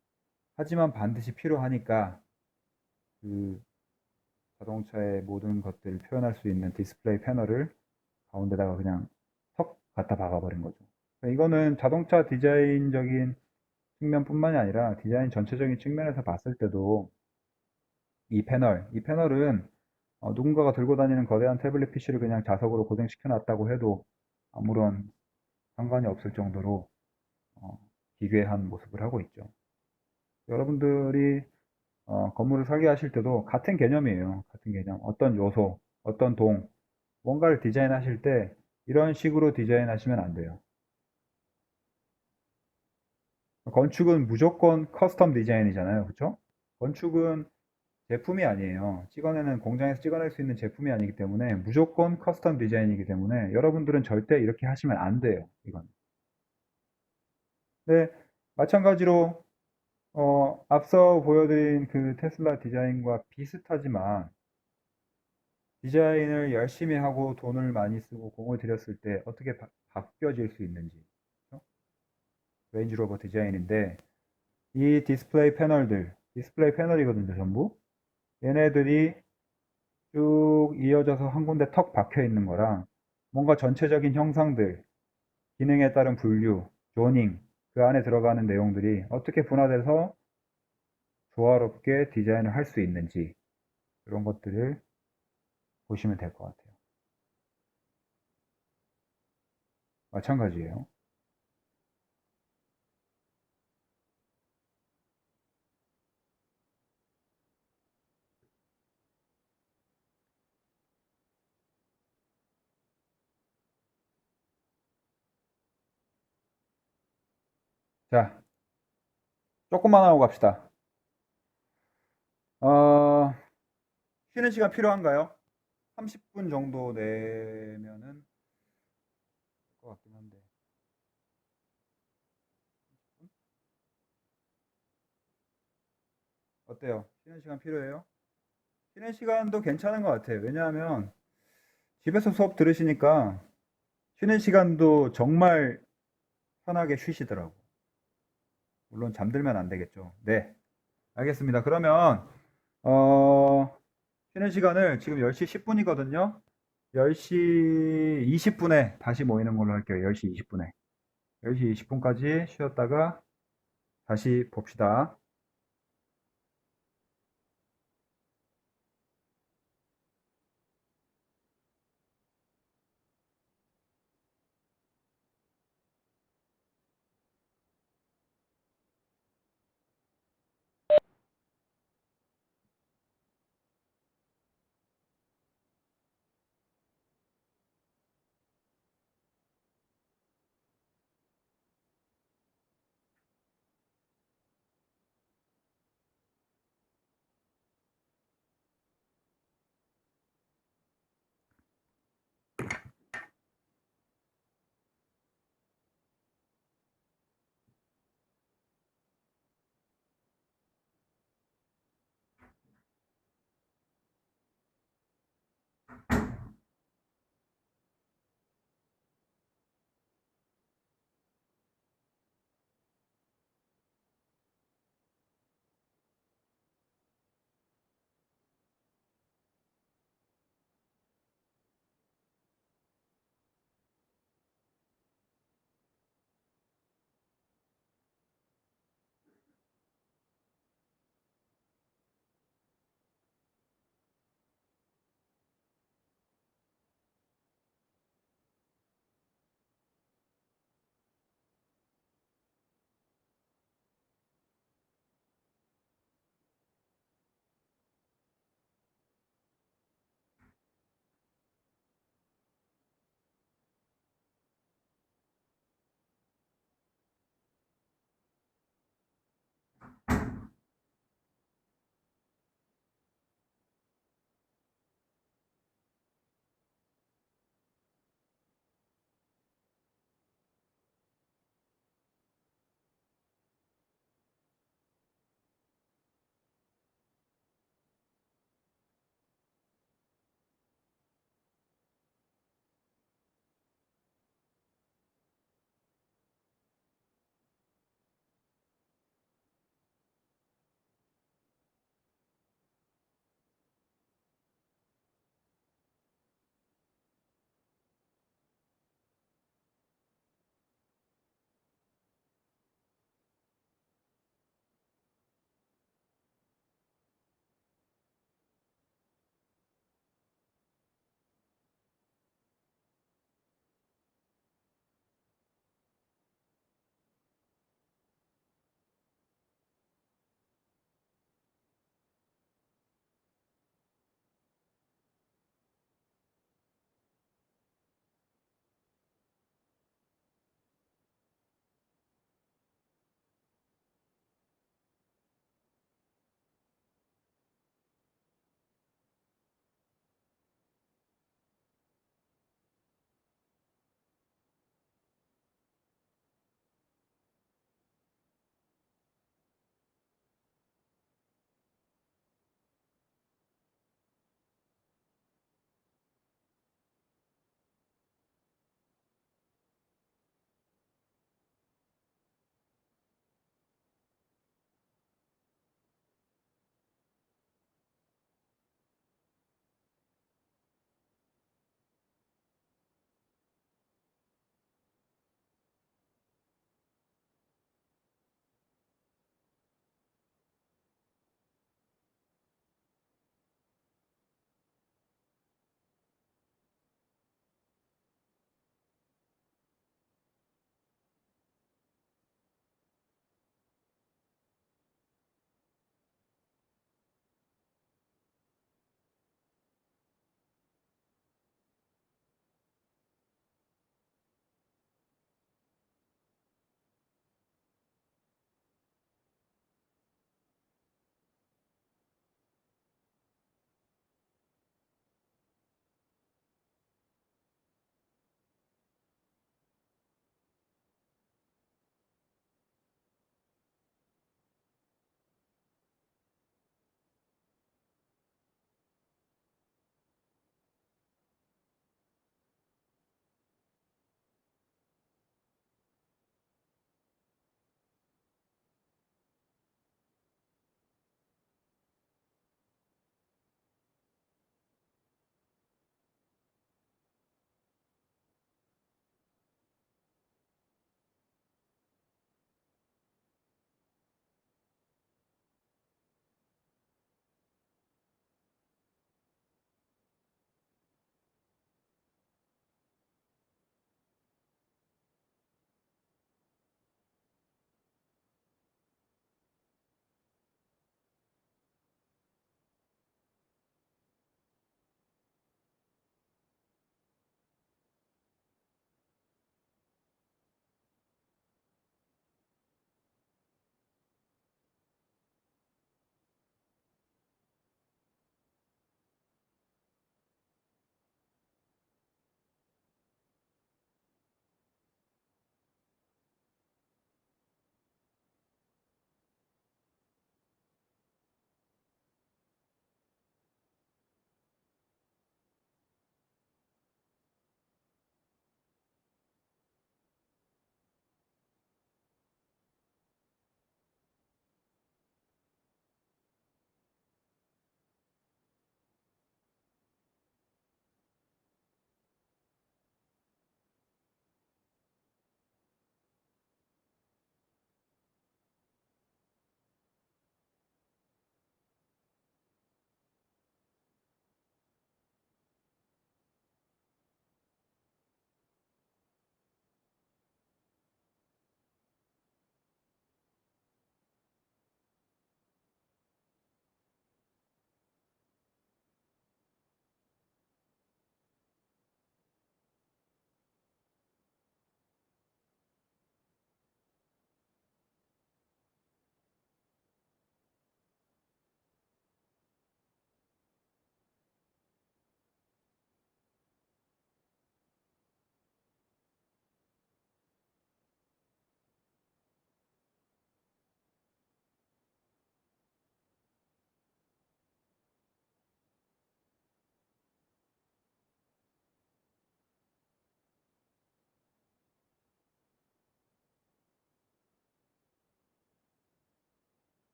하지만 반드시 필요하니까 그 자동차의 모든 것들을 표현할 수 있는 디스플레이 패널을 가운데다가 그냥 턱 갖다 박아버린 거죠. 그러니까 이거는 자동차 디자인적인 측면뿐만이 아니라 디자인 전체적인 측면에서 봤을 때도 이 패널은 누군가가 들고 다니는 거대한 태블릿 PC를 그냥 자석으로 고정시켜 놨다고 해도 아무런 상관이 없을 정도로 어, 기괴한 모습을 하고 있죠. 여러분들이 건물을 설계하실 때도 같은 개념이에요. 같은 개념. 어떤 요소, 어떤 동, 뭔가를 디자인하실 때 이런 식으로 디자인하시면 안 돼요. 건축은 무조건 커스텀 디자인이잖아요. 그렇죠? 건축은 제품이 아니에요. 찍어내는 공장에서 찍어낼 수 있는 제품이 아니기 때문에 무조건 커스텀 디자인이기 때문에 여러분들은 절대 이렇게 하시면 안 돼요. 이건. 네, 마찬가지로 앞서 보여드린 그 테슬라 디자인과 비슷하지만 디자인을 열심히 하고 돈을 많이 쓰고 공을 들였을 때 어떻게 바뀌어질 수 있는지. 그렇죠? 레인지로버 디자인인데 이 디스플레이 패널들, 디스플레이 패널이거든요, 전부. 얘네들이 쭉 이어져서 한 군데 턱 박혀 있는 거랑 뭔가 전체적인 형상들, 기능에 따른 분류, 조닝, 그 안에 들어가는 내용들이 어떻게 분화돼서 조화롭게 디자인을 할 수 있는지 그런 것들을 보시면 될 것 같아요. 마찬가지예요. 자, 조금만 하고 갑시다. 어, 쉬는 시간 필요한가요? 30분 정도 내면은 될 것 같긴 한데. 어때요? 쉬는 시간 필요해요? 쉬는 시간도 괜찮은 것 같아요. 왜냐하면 집에서 수업 들으시니까 쉬는 시간도 정말 편하게 쉬시더라고. 물론 잠들면 안 되겠죠. 네, 알겠습니다. 그러면 쉬는 시간을 지금 10시 10분이거든요. 10시 20분에 다시 모이는 걸로 할게요. 10시 20분에. 10시 20분까지 쉬었다가 다시 봅시다.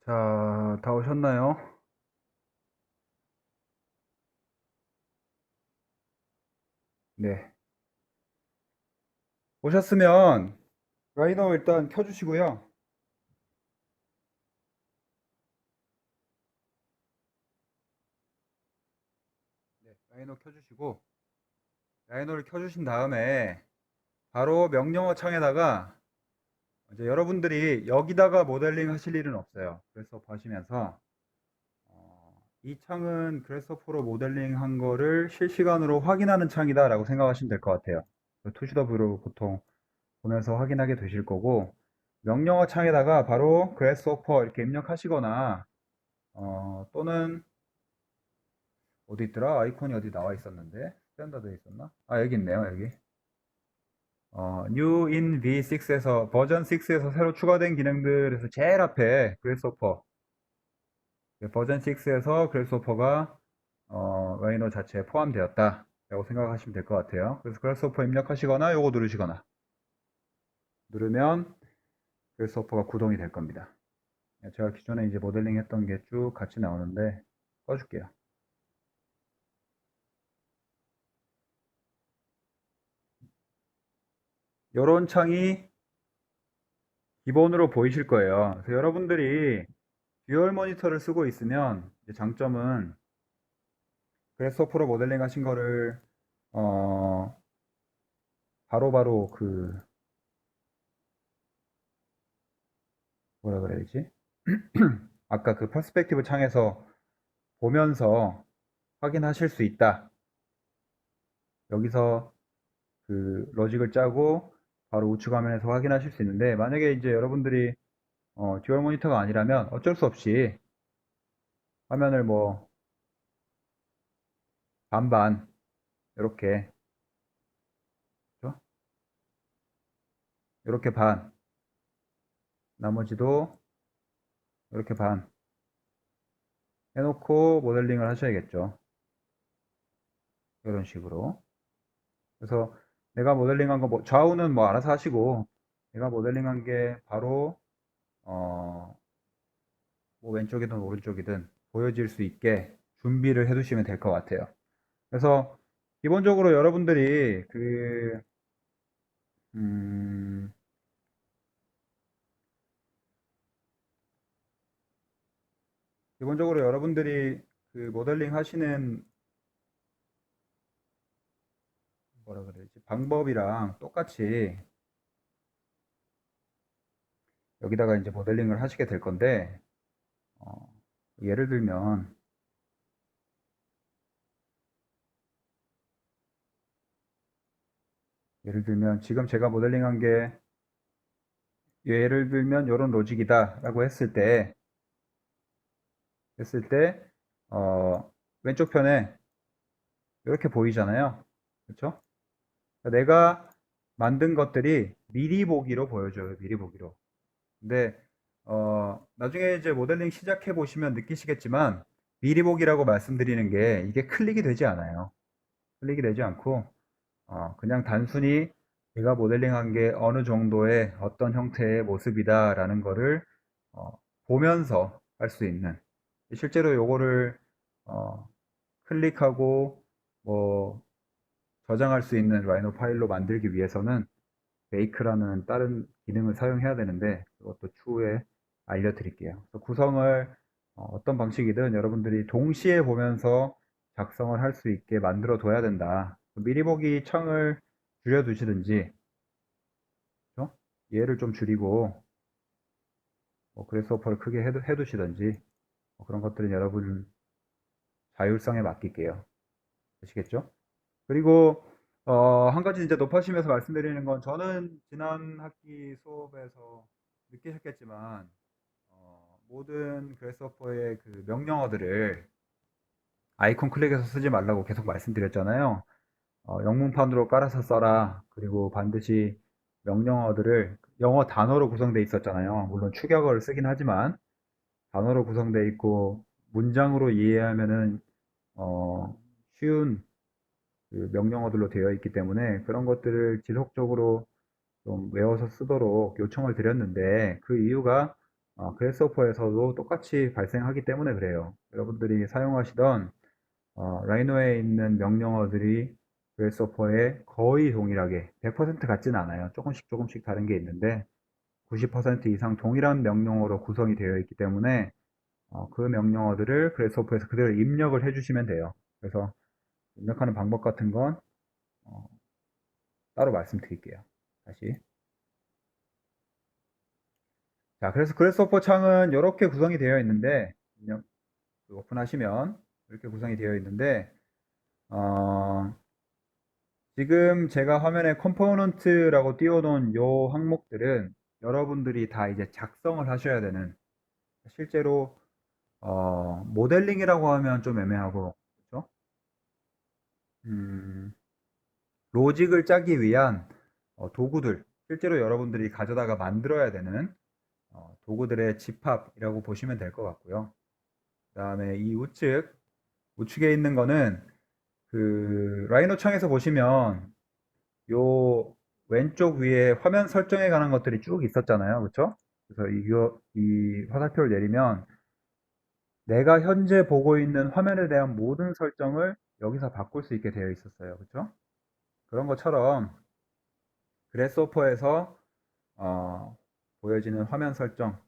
자, 다 오셨나요? 네. 오셨으면 라이너 일단 켜주시고요. 네, 라이너 켜주시고, 라이너를 켜주신 다음에 바로 명령어 창에다가 이제 여러분들이 여기다가 모델링 하실 일은 없어요. 그래서 보시면서 이 창은 그래서포로 모델링 한 거를 실시간으로 확인하는 창이다라고 생각하시면 될 것 같아요. 투시더뷰로 보통 보면서 확인하게 되실 거고, 명령어 창에다가 바로 그래스호퍼 이렇게 입력하시거나 또는 어디 있더라? 아이콘이 어디 나와 있었는데 스탠다드에 있었나? 아, 여기 있네요. 여기 New in V6에서 버전 6에서 새로 추가된 기능들에서 제일 앞에 그래스호퍼, 버전 6에서 그래스호퍼가 라이너 자체에 포함되었다 라고 생각하시면 될 것 같아요. 그래서 그래스호퍼 입력하시거나 요거 누르시거나 누르면 그래스호퍼가 구동이 될 겁니다. 제가 기존에 이제 모델링 했던 게 쭉 같이 나오는데 꺼줄게요. 요런 창이 기본으로 보이실 거예요. 그래서 여러분들이 듀얼 모니터를 쓰고 있으면 이제 장점은 그래스호퍼로 모델링 하신 거를 어, 바로바로 그 뭐라 그래야 되지? 아까 그 퍼스펙티브 창에서 보면서 확인하실 수 있다. 여기서 그 로직을 짜고 바로 우측 화면에서 확인하실 수 있는데, 만약에 이제 여러분들이 듀얼 모니터가 아니라면 어쩔 수 없이 화면을 뭐 반반 이렇게, 그죠? 이렇게 반, 나머지도 이렇게 반 해놓고 모델링을 하셔야겠죠. 이런 식으로. 그래서 내가 모델링한 거, 뭐 좌우는 뭐 알아서 하시고, 내가 모델링한 게 바로 어, 뭐 왼쪽이든 오른쪽이든 보여질 수 있게 준비를 해 두시면 될 것 같아요. 그래서 기본적으로 여러분들이 음, 기본적으로 여러분들이 그 모델링 하시는 뭐라 그래야지 방법이랑 똑같이 여기다가 이제 모델링을 하시게 될 건데, 어, 예를 들면 지금 제가 모델링한 게 예를 들면 이런 로직이다라고 했을 때 왼쪽 편에 이렇게 보이잖아요. 그렇죠? 내가 만든 것들이 미리 보기로 보여줘요. 미리 보기로. 근데 나중에 이제 모델링 시작해 보시면 느끼시겠지만, 미리 보기라고 말씀드리는 게 이게 클릭이 되지 않아요. 클릭이 되지 않고 그냥 단순히 내가 모델링한 게 어느 정도의 어떤 형태의 모습이다라는 거를 어, 보면서 할 수 있는, 실제로 요거를 어, 클릭하고 뭐 저장할 수 있는 라이노 파일로 만들기 위해서는 베이크라는 다른 기능을 사용해야 되는데, 그것도 추후에 알려드릴게요. 그래서 구성을 떤 방식이든 여러분들이 동시에 보면서 작성을 할 수 있게 만들어 둬야 된다. 미리 보기 창을 줄여 두시든지, 얘를 좀 줄이고 그래서퍼를 크게 해두시든지, 그런 것들은 여러분 자율성에 맡길게요. 아시겠죠? 그리고 한 가지 이제 높아지면서 말씀드리는 건, 저는 지난 학기 수업에서 느끼셨겠지만 모든 그래스호퍼의 그 명령어들을 아이콘 클릭해서 쓰지 말라고 계속 말씀드렸잖아요. 영문판으로 깔아서 써라. 그리고 반드시 명령어들을 영어 단어로 구성되어 있었잖아요. 물론 추격어를 쓰긴 하지만 단어로 구성되어 있고 문장으로 이해하면은 쉬운 그 명령어들로 되어 있기 때문에 그런 것들을 지속적으로 좀 외워서 쓰도록 요청을 드렸는데, 그 이유가 그래스호퍼에서도 똑같이 발생하기 때문에 그래요. 여러분들이 사용하시던 라이노에 있는 명령어들이 그래스호퍼에 거의 동일하게 100% 같진 않아요. 조금씩 조금씩 다른 게 있는데 90% 이상 동일한 명령어로 구성이 되어 있기 때문에 그 명령어들을 그래스호퍼에서 그대로 입력을 해주시면 돼요. 그래서 입력하는 방법 같은 건 어, 따로 말씀드릴게요. 다시. 자, 그래서 그래스호퍼 창은 이렇게 구성이 되어 있는데 입력 오픈하시면 이렇게 구성이 되어 있는데 어, 지금 제가 화면에 컴포넌트라고 띄워놓은 요 항목들은 여러분들이 다 이제 작성을 하셔야 되는 실제로 모델링이라고 하면 좀 애매하고 그렇죠? 음, 로직을 짜기 위한 도구들 실제로 여러분들이 가져다가 만들어야 되는 도구들의 집합이라고 보시면 될 것 같고요. 그 다음에 이 우측에 있는 거는 그 라이노 창에서 보시면 요 왼쪽 위에 화면 설정에 관한 것들이 쭉 있었잖아요. 그렇죠? 그래서 이 화살표를 내리면 내가 현재 보고 있는 화면에 대한 모든 설정을 여기서 바꿀 수 있게 되어 있었어요. 그렇죠? 그런 것처럼 그래스호퍼에서 보여지는 화면 설정,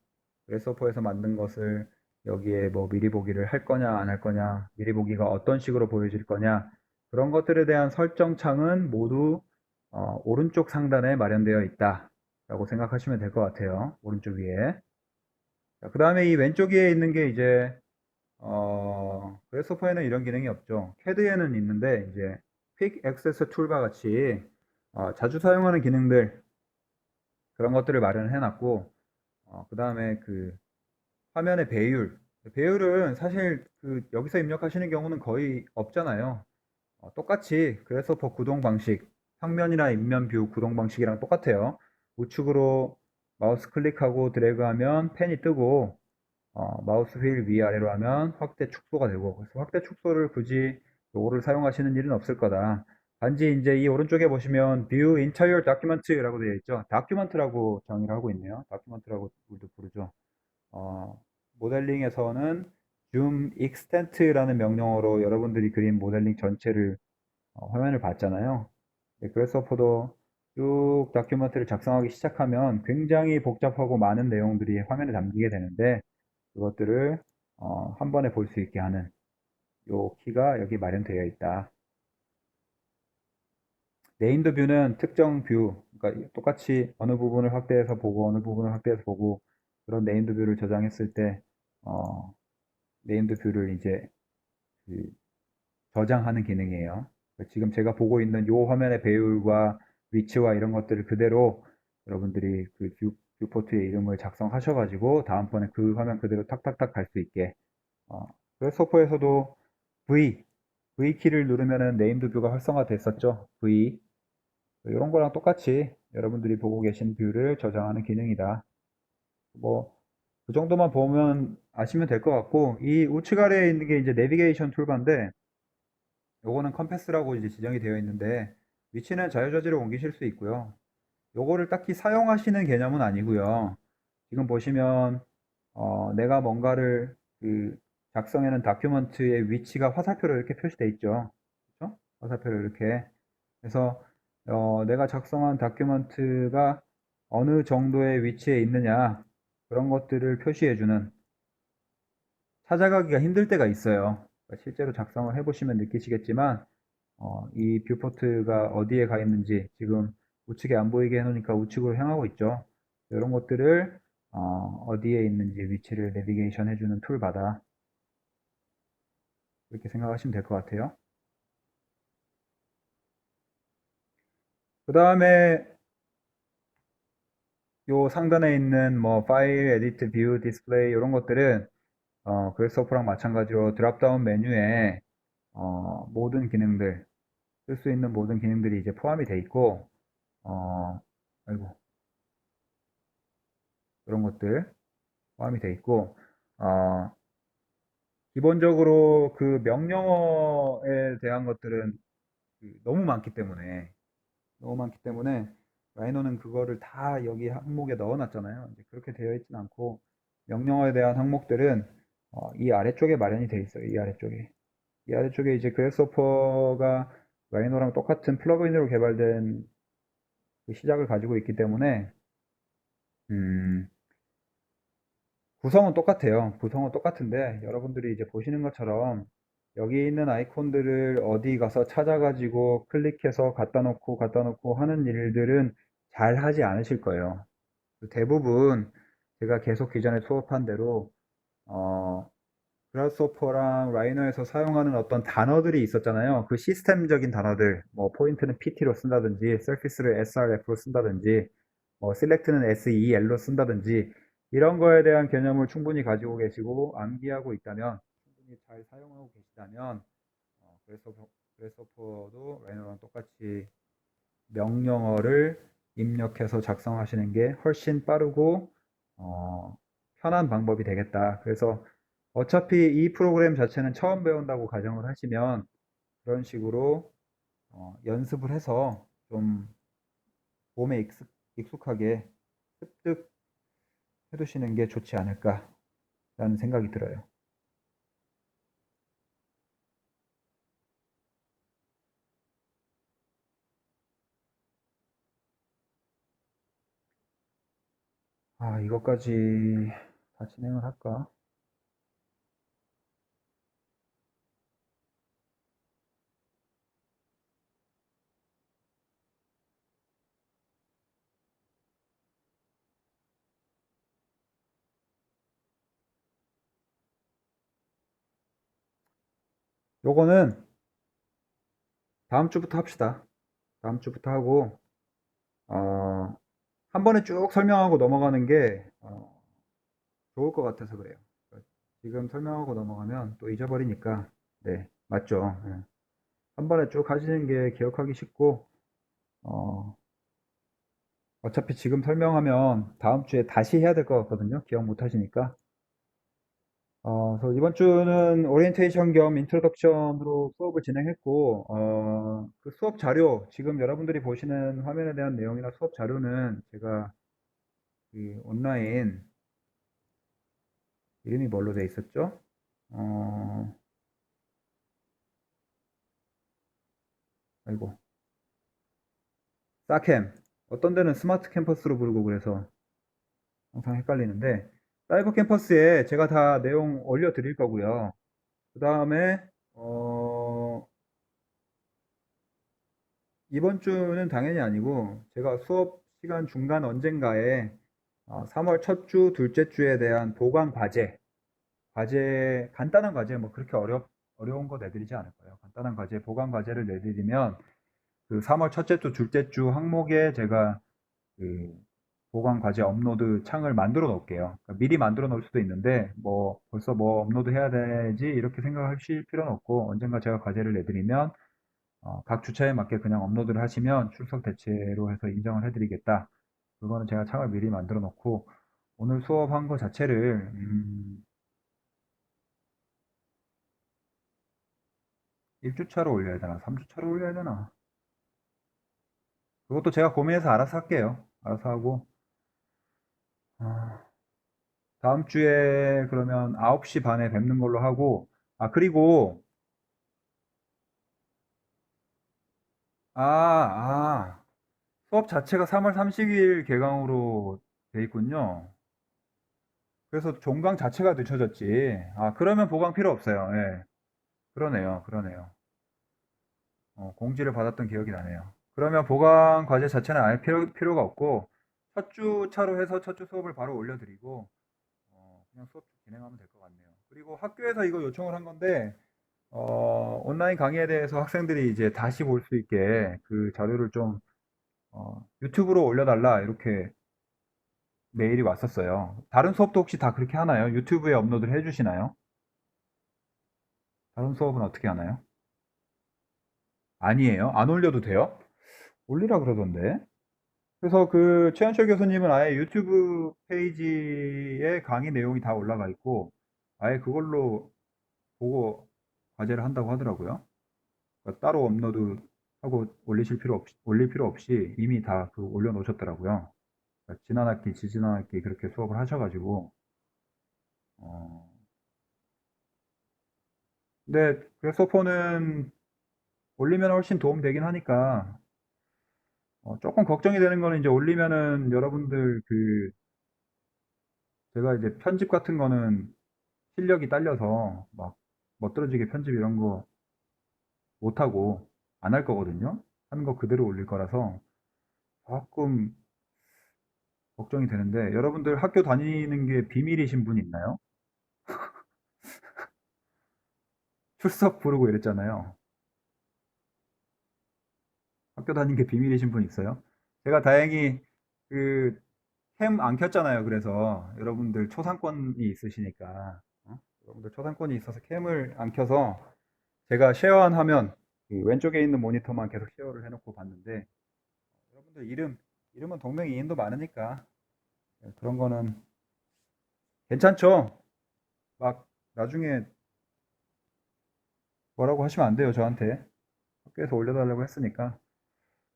그래스호퍼에서 만든 것을 여기에 뭐 미리 보기를 할 거냐 안 할 거냐, 미리 보기가 어떤 식으로 보여질 거냐, 그런 것들에 대한 설정 창은 모두 오른쪽 상단에 마련되어 있다 라고 생각하시면 될 것 같아요. 오른쪽 위에. 그 다음에 이 왼쪽 위에 있는 게 이제 그래스호퍼에는 이런 기능이 없죠. 캐드에는 있는데 이제 퀵 액세스 툴바 같이 자주 사용하는 기능들 그런 것들을 마련해 놨고 그 다음에 그 화면의 배율은 사실 그 여기서 입력하시는 경우는 거의 없잖아요. 똑같이 그래서퍼 구동 방식, 평면이나 인면 뷰 구동 방식이랑 똑같아요. 우측으로 마우스 클릭하고 드래그하면 펜이 뜨고 마우스 휠 위아래로 하면 확대 축소가 되고 그래서 확대 축소를 굳이 요거를 사용하시는 일은 없을 거다. 단지 이제 이 오른쪽에 보시면 View Entire Document라고 되어 있죠. 다큐멘트라고 정의를 하고 있네요. 다큐멘트라고 우리도 부르죠. 모델링에서는 Zoom Extent라는 명령어로 여러분들이 그린 모델링 전체를 화면을 봤잖아요. 네, 그래서퍼도 쭉 다큐멘트를 작성하기 시작하면 굉장히 복잡하고 많은 내용들이 화면에 담기게 되는데 그것들을 한 번에 볼 수 있게 하는 요 키가 여기 마련되어 있다. 네임드 뷰는 특정 뷰, 그러니까 똑같이 어느 부분을 확대해서 보고 어느 부분을 확대해서 보고 그런 네임드 뷰를 저장했을 때 네임드 뷰를 이제 그 저장하는 기능이에요. 지금 제가 보고 있는 요 화면의 배율과 위치와 이런 것들을 그대로 여러분들이 그 뷰포트의 이름을 작성하셔가지고 다음번에 그 화면 그대로 탁탁탁 갈 수 있게 그래서 소포에서도 V 키를 누르면은 네임드 뷰가 활성화됐었죠. V 이런 거랑 똑같이 여러분들이 보고 계신 뷰를 저장하는 기능이다. 뭐 그 정도만 보면 아시면 될 것 같고 이 우측 아래에 있는 게 이제 내비게이션 툴바인데 요거는 컴패스라고 이제 지정이 되어 있는데 위치는 자유자재로 옮기실 수 있고요. 요거를 딱히 사용하시는 개념은 아니고요. 지금 보시면 내가 뭔가를 그 작성해놓은 다큐먼트의 위치가 화살표로 이렇게 표시되어 있죠. 그렇죠? 화살표로 이렇게. 그래서 내가 작성한 다큐먼트가 어느 정도의 위치에 있느냐 그런 것들을 표시해주는 찾아가기가 힘들 때가 있어요. 그러니까 실제로 작성을 해보시면 느끼시겠지만 이 뷰포트가 어디에 가 있는지 지금 우측에 안 보이게 해놓으니까 우측으로 향하고 있죠. 이런 것들을 어디에 있는지 위치를 내비게이션 해주는 툴바다. 이렇게 생각하시면 될 것 같아요. 그 다음에 요 상단에 있는 뭐 파일, 에디트, 뷰, 디스플레이 이런 것들은 그래서퍼랑 마찬가지로 드랍다운 메뉴에 모든 기능들 쓸 수 있는 모든 기능들이 이제 포함이 돼 있고 아이고 그런 것들 포함이 돼 있고 어, 기본적으로 그 명령어에 대한 것들은 너무 많기 때문에 라이노는 그거를 다 여기 항목에 넣어놨잖아요. 이제 그렇게 되어 있진 않고 명령어에 대한 항목들은 이 아래쪽에 마련이 돼 있어요. 이 아래쪽에. 이 아래쪽에 이제 그래스호퍼가 라이노랑 똑같은 플러그인으로 개발된 그 시작을 가지고 있기 때문에 음, 구성은 똑같아요. 구성은 똑같은데 여러분들이 이제 보시는 것처럼 여기 있는 아이콘들을 어디 가서 찾아가지고 클릭해서 갖다 놓고 하는 일들은 잘 하지 않으실 거예요. 대부분 제가 계속 기존에 수업한 대로 어, 그라스호퍼랑 라이노에서 사용하는 어떤 단어들이 있었잖아요. 그 시스템적인 단어들, 뭐 포인트는 PT로 쓴다든지, 서피스를 SRF로 쓴다든지, 뭐 셀렉트는 SEL로 쓴다든지 이런 거에 대한 개념을 충분히 가지고 계시고 암기하고 있다면, 충분히 잘 사용하고 계시다면, 그래서퍼도 라이노랑 똑같이 명령어를 입력해서 작성하시는 게 훨씬 빠르고 편한 방법이 되겠다. 그래서 어차피 이 프로그램 자체는 처음 배운다고 가정을 하시면 그런 식으로 연습을 해서 좀 몸에 익숙하게 습득 해두시는 게 좋지 않을까라는 생각이 들어요. 아, 이것까지 다 진행을 할까? 요거는 다음 주부터 합시다. 다음 주부터 하고 어, 한 번에 쭉 설명하고 넘어가는 게 좋을 것 같아서 그래요. 그러니까 지금 설명하고 넘어가면 또 잊어버리니까, 네, 맞죠. 예. 한 번에 쭉 하시는 게 기억하기 쉽고, 어, 어차피 지금 설명하면 다음 주에 다시 해야 될 것 같거든요. 기억 못 하시니까. 그래서 이번 주는 오리엔테이션 겸 인트로덕션으로 수업을 진행했고, 그 수업 자료, 지금 여러분들이 보시는 화면에 대한 내용이나 수업 자료는 제가 그 온라인, 이름이 뭘로 돼 있었죠? 어, 아이고, 사캠. 어떤 데는 스마트 캠퍼스로 부르고 그래서 항상 헷갈리는데, 사이버 캠퍼스에 제가 다 내용 올려드릴 거고요. 그 다음에, 이번 주는 당연히 아니고, 제가 수업 시간 중간 언젠가에 3월 첫 주, 둘째 주에 대한 보강 과제, 간단한 과제, 뭐 그렇게 어려운 거 내드리지 않을 거예요. 간단한 과제, 보강 과제를 내드리면, 그 3월 첫째 주, 둘째 주 항목에 제가 그 보관 과제 업로드 창을 만들어 놓을게요. 그러니까 미리 만들어 놓을 수도 있는데 뭐 벌써 뭐 업로드 해야 되지 이렇게 생각하실 필요는 없고 언젠가 제가 과제를 내드리면 각 주차에 맞게 그냥 업로드를 하시면 출석 대체로 해서 인정을 해드리겠다. 그거는 제가 창을 미리 만들어 놓고 오늘 수업한 거 자체를 1주차로 올려야 되나 3주차로 올려야 되나 그것도 제가 고민해서 알아서 할게요. 알아서 하고 아, 다음 주에 그러면 9시 반에 뵙는 걸로 하고 그리고 수업 자체가 3월 30일 개강으로 돼 있군요. 그래서 종강 자체가 늦춰졌지. 그러면 보강 필요 없어요. 예. 그러네요. 그러네요. 공지를 받았던 기억이 나네요. 그러면 보강 과제 자체는 아예 필요가 없고, 첫 주 차로 해서 첫 주 수업을 바로 올려드리고, 그냥 수업 진행하면 될 것 같네요. 그리고 학교에서 이거 요청을 한 건데, 온라인 강의에 대해서 학생들이 이제 다시 볼 수 있게 그 자료를 좀, 유튜브로 올려달라, 이렇게 메일이 왔었어요. 다른 수업도 혹시 다 그렇게 하나요? 유튜브에 업로드를 해주시나요? 다른 수업은 어떻게 하나요? 아니에요? 안 올려도 돼요? 올리라 그러던데. 그래서 그 최현철 교수님은 아예 유튜브 페이지에 강의 내용이 다 올라가 있고, 아예 그걸로 보고 과제를 한다고 하더라고요. 그러니까 따로 업로드하고 올릴 필요 없이 이미 다 그 올려놓으셨더라고요. 그러니까 지난 학기, 지지난 학기 그렇게 수업을 하셔가지고, 어, 근데 그래소폰은 올리면 훨씬 도움 되긴 하니까 조금 걱정이 되는 거는 이제 올리면은 여러분들 제가 이제 편집 같은 거는 실력이 딸려서 막 멋들어지게 편집 이런 거 못하고 안 할 거거든요. 하는 거 그대로 올릴 거라서 조금 걱정이 되는데 여러분들 학교 다니는 게 비밀이신 분 있나요? 출석 부르고 이랬잖아요. 학교 다니는 게 비밀이신 분 있어요? 제가 다행히 그 캠 안 켰잖아요. 그래서 여러분들 초상권이 있으시니까 여러분들 초상권이 있어서 캠을 안 켜서 제가 쉐어한 화면 그 왼쪽에 있는 모니터만 계속 쉐어를 해놓고 봤는데 여러분들 이름은 동명이인도 많으니까 그런 거는 괜찮죠? 막 나중에 뭐라고 하시면 안 돼요. 저한테 학교에서 올려달라고 했으니까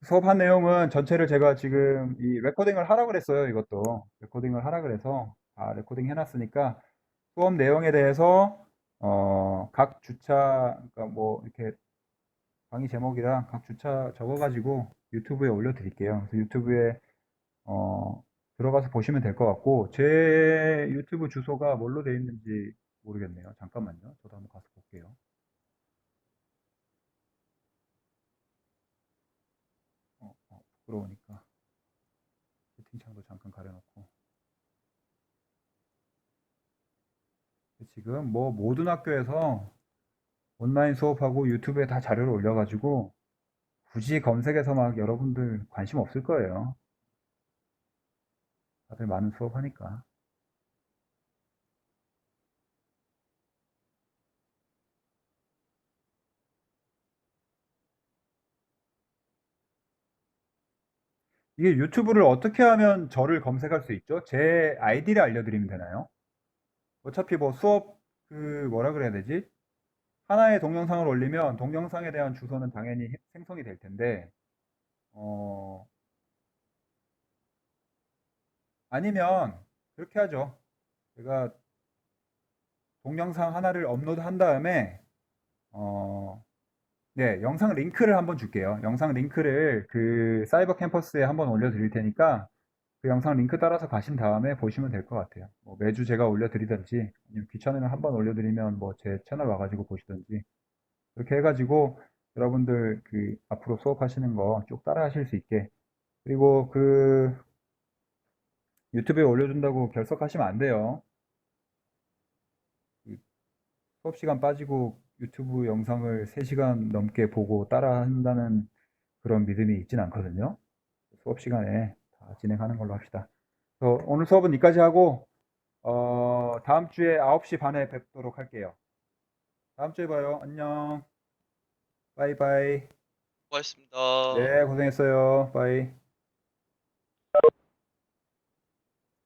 수업한 내용은 전체를 제가 지금 이 레코딩을 하라 그랬어요. 이것도 레코딩을 하라 그래서 다 레코딩 해놨으니까 수업 내용에 대해서 각 주차 그러니까 뭐 이렇게 강의 제목이랑 각 주차 적어가지고 유튜브에 올려드릴게요. 그래서 유튜브에 어, 들어가서 보시면 될 것 같고 제 유튜브 주소가 뭘로 되어 있는지 모르겠네요. 잠깐만요. 저도 한번 가서 볼게요. 부끄러우니까 채팅창도 잠깐 가려놓고 지금 뭐 모든 학교에서 온라인 수업하고 유튜브에 다 자료를 올려가지고 굳이 검색해서 막 여러분들 관심 없을 거예요. 다들 많은 수업하니까. 이게 유튜브를 어떻게 하면 저를 검색할 수 있죠? 제 아이디를 알려드리면 되나요? 어차피 뭐 수업 뭐라 그래야 되지? 하나의 동영상을 올리면 동영상에 대한 주소는 당연히 생성이 될 텐데 어, 아니면 그렇게 하죠. 제가 동영상 하나를 업로드한 다음에 어, 네, 영상 링크를 한번 줄게요. 영상 링크를 그 사이버 캠퍼스에 한번 올려드릴 테니까 그 영상 링크 따라서 가신 다음에 보시면 될 것 같아요. 뭐 매주 제가 올려드리든지 아니면 귀찮으면 한번 올려드리면 뭐 제 채널 와가지고 보시든지 그렇게 해가지고 여러분들 그 앞으로 수업하시는 거 쭉 따라 하실 수 있게 그리고 그 유튜브에 올려준다고 결석하시면 안 돼요. 그 수업 시간 빠지고 유튜브 영상을 3시간 넘게 보고 따라 한다는 그런 믿음이 있진 않거든요. 수업 시간에 다 진행하는 걸로 합시다. 오늘 수업은 여기까지 하고 다음 주에 9시 반에 뵙도록 할게요. 다음 주에 봐요. 안녕. 바이바이. 수고하셨습니다. 네, 고생했어요. 바이.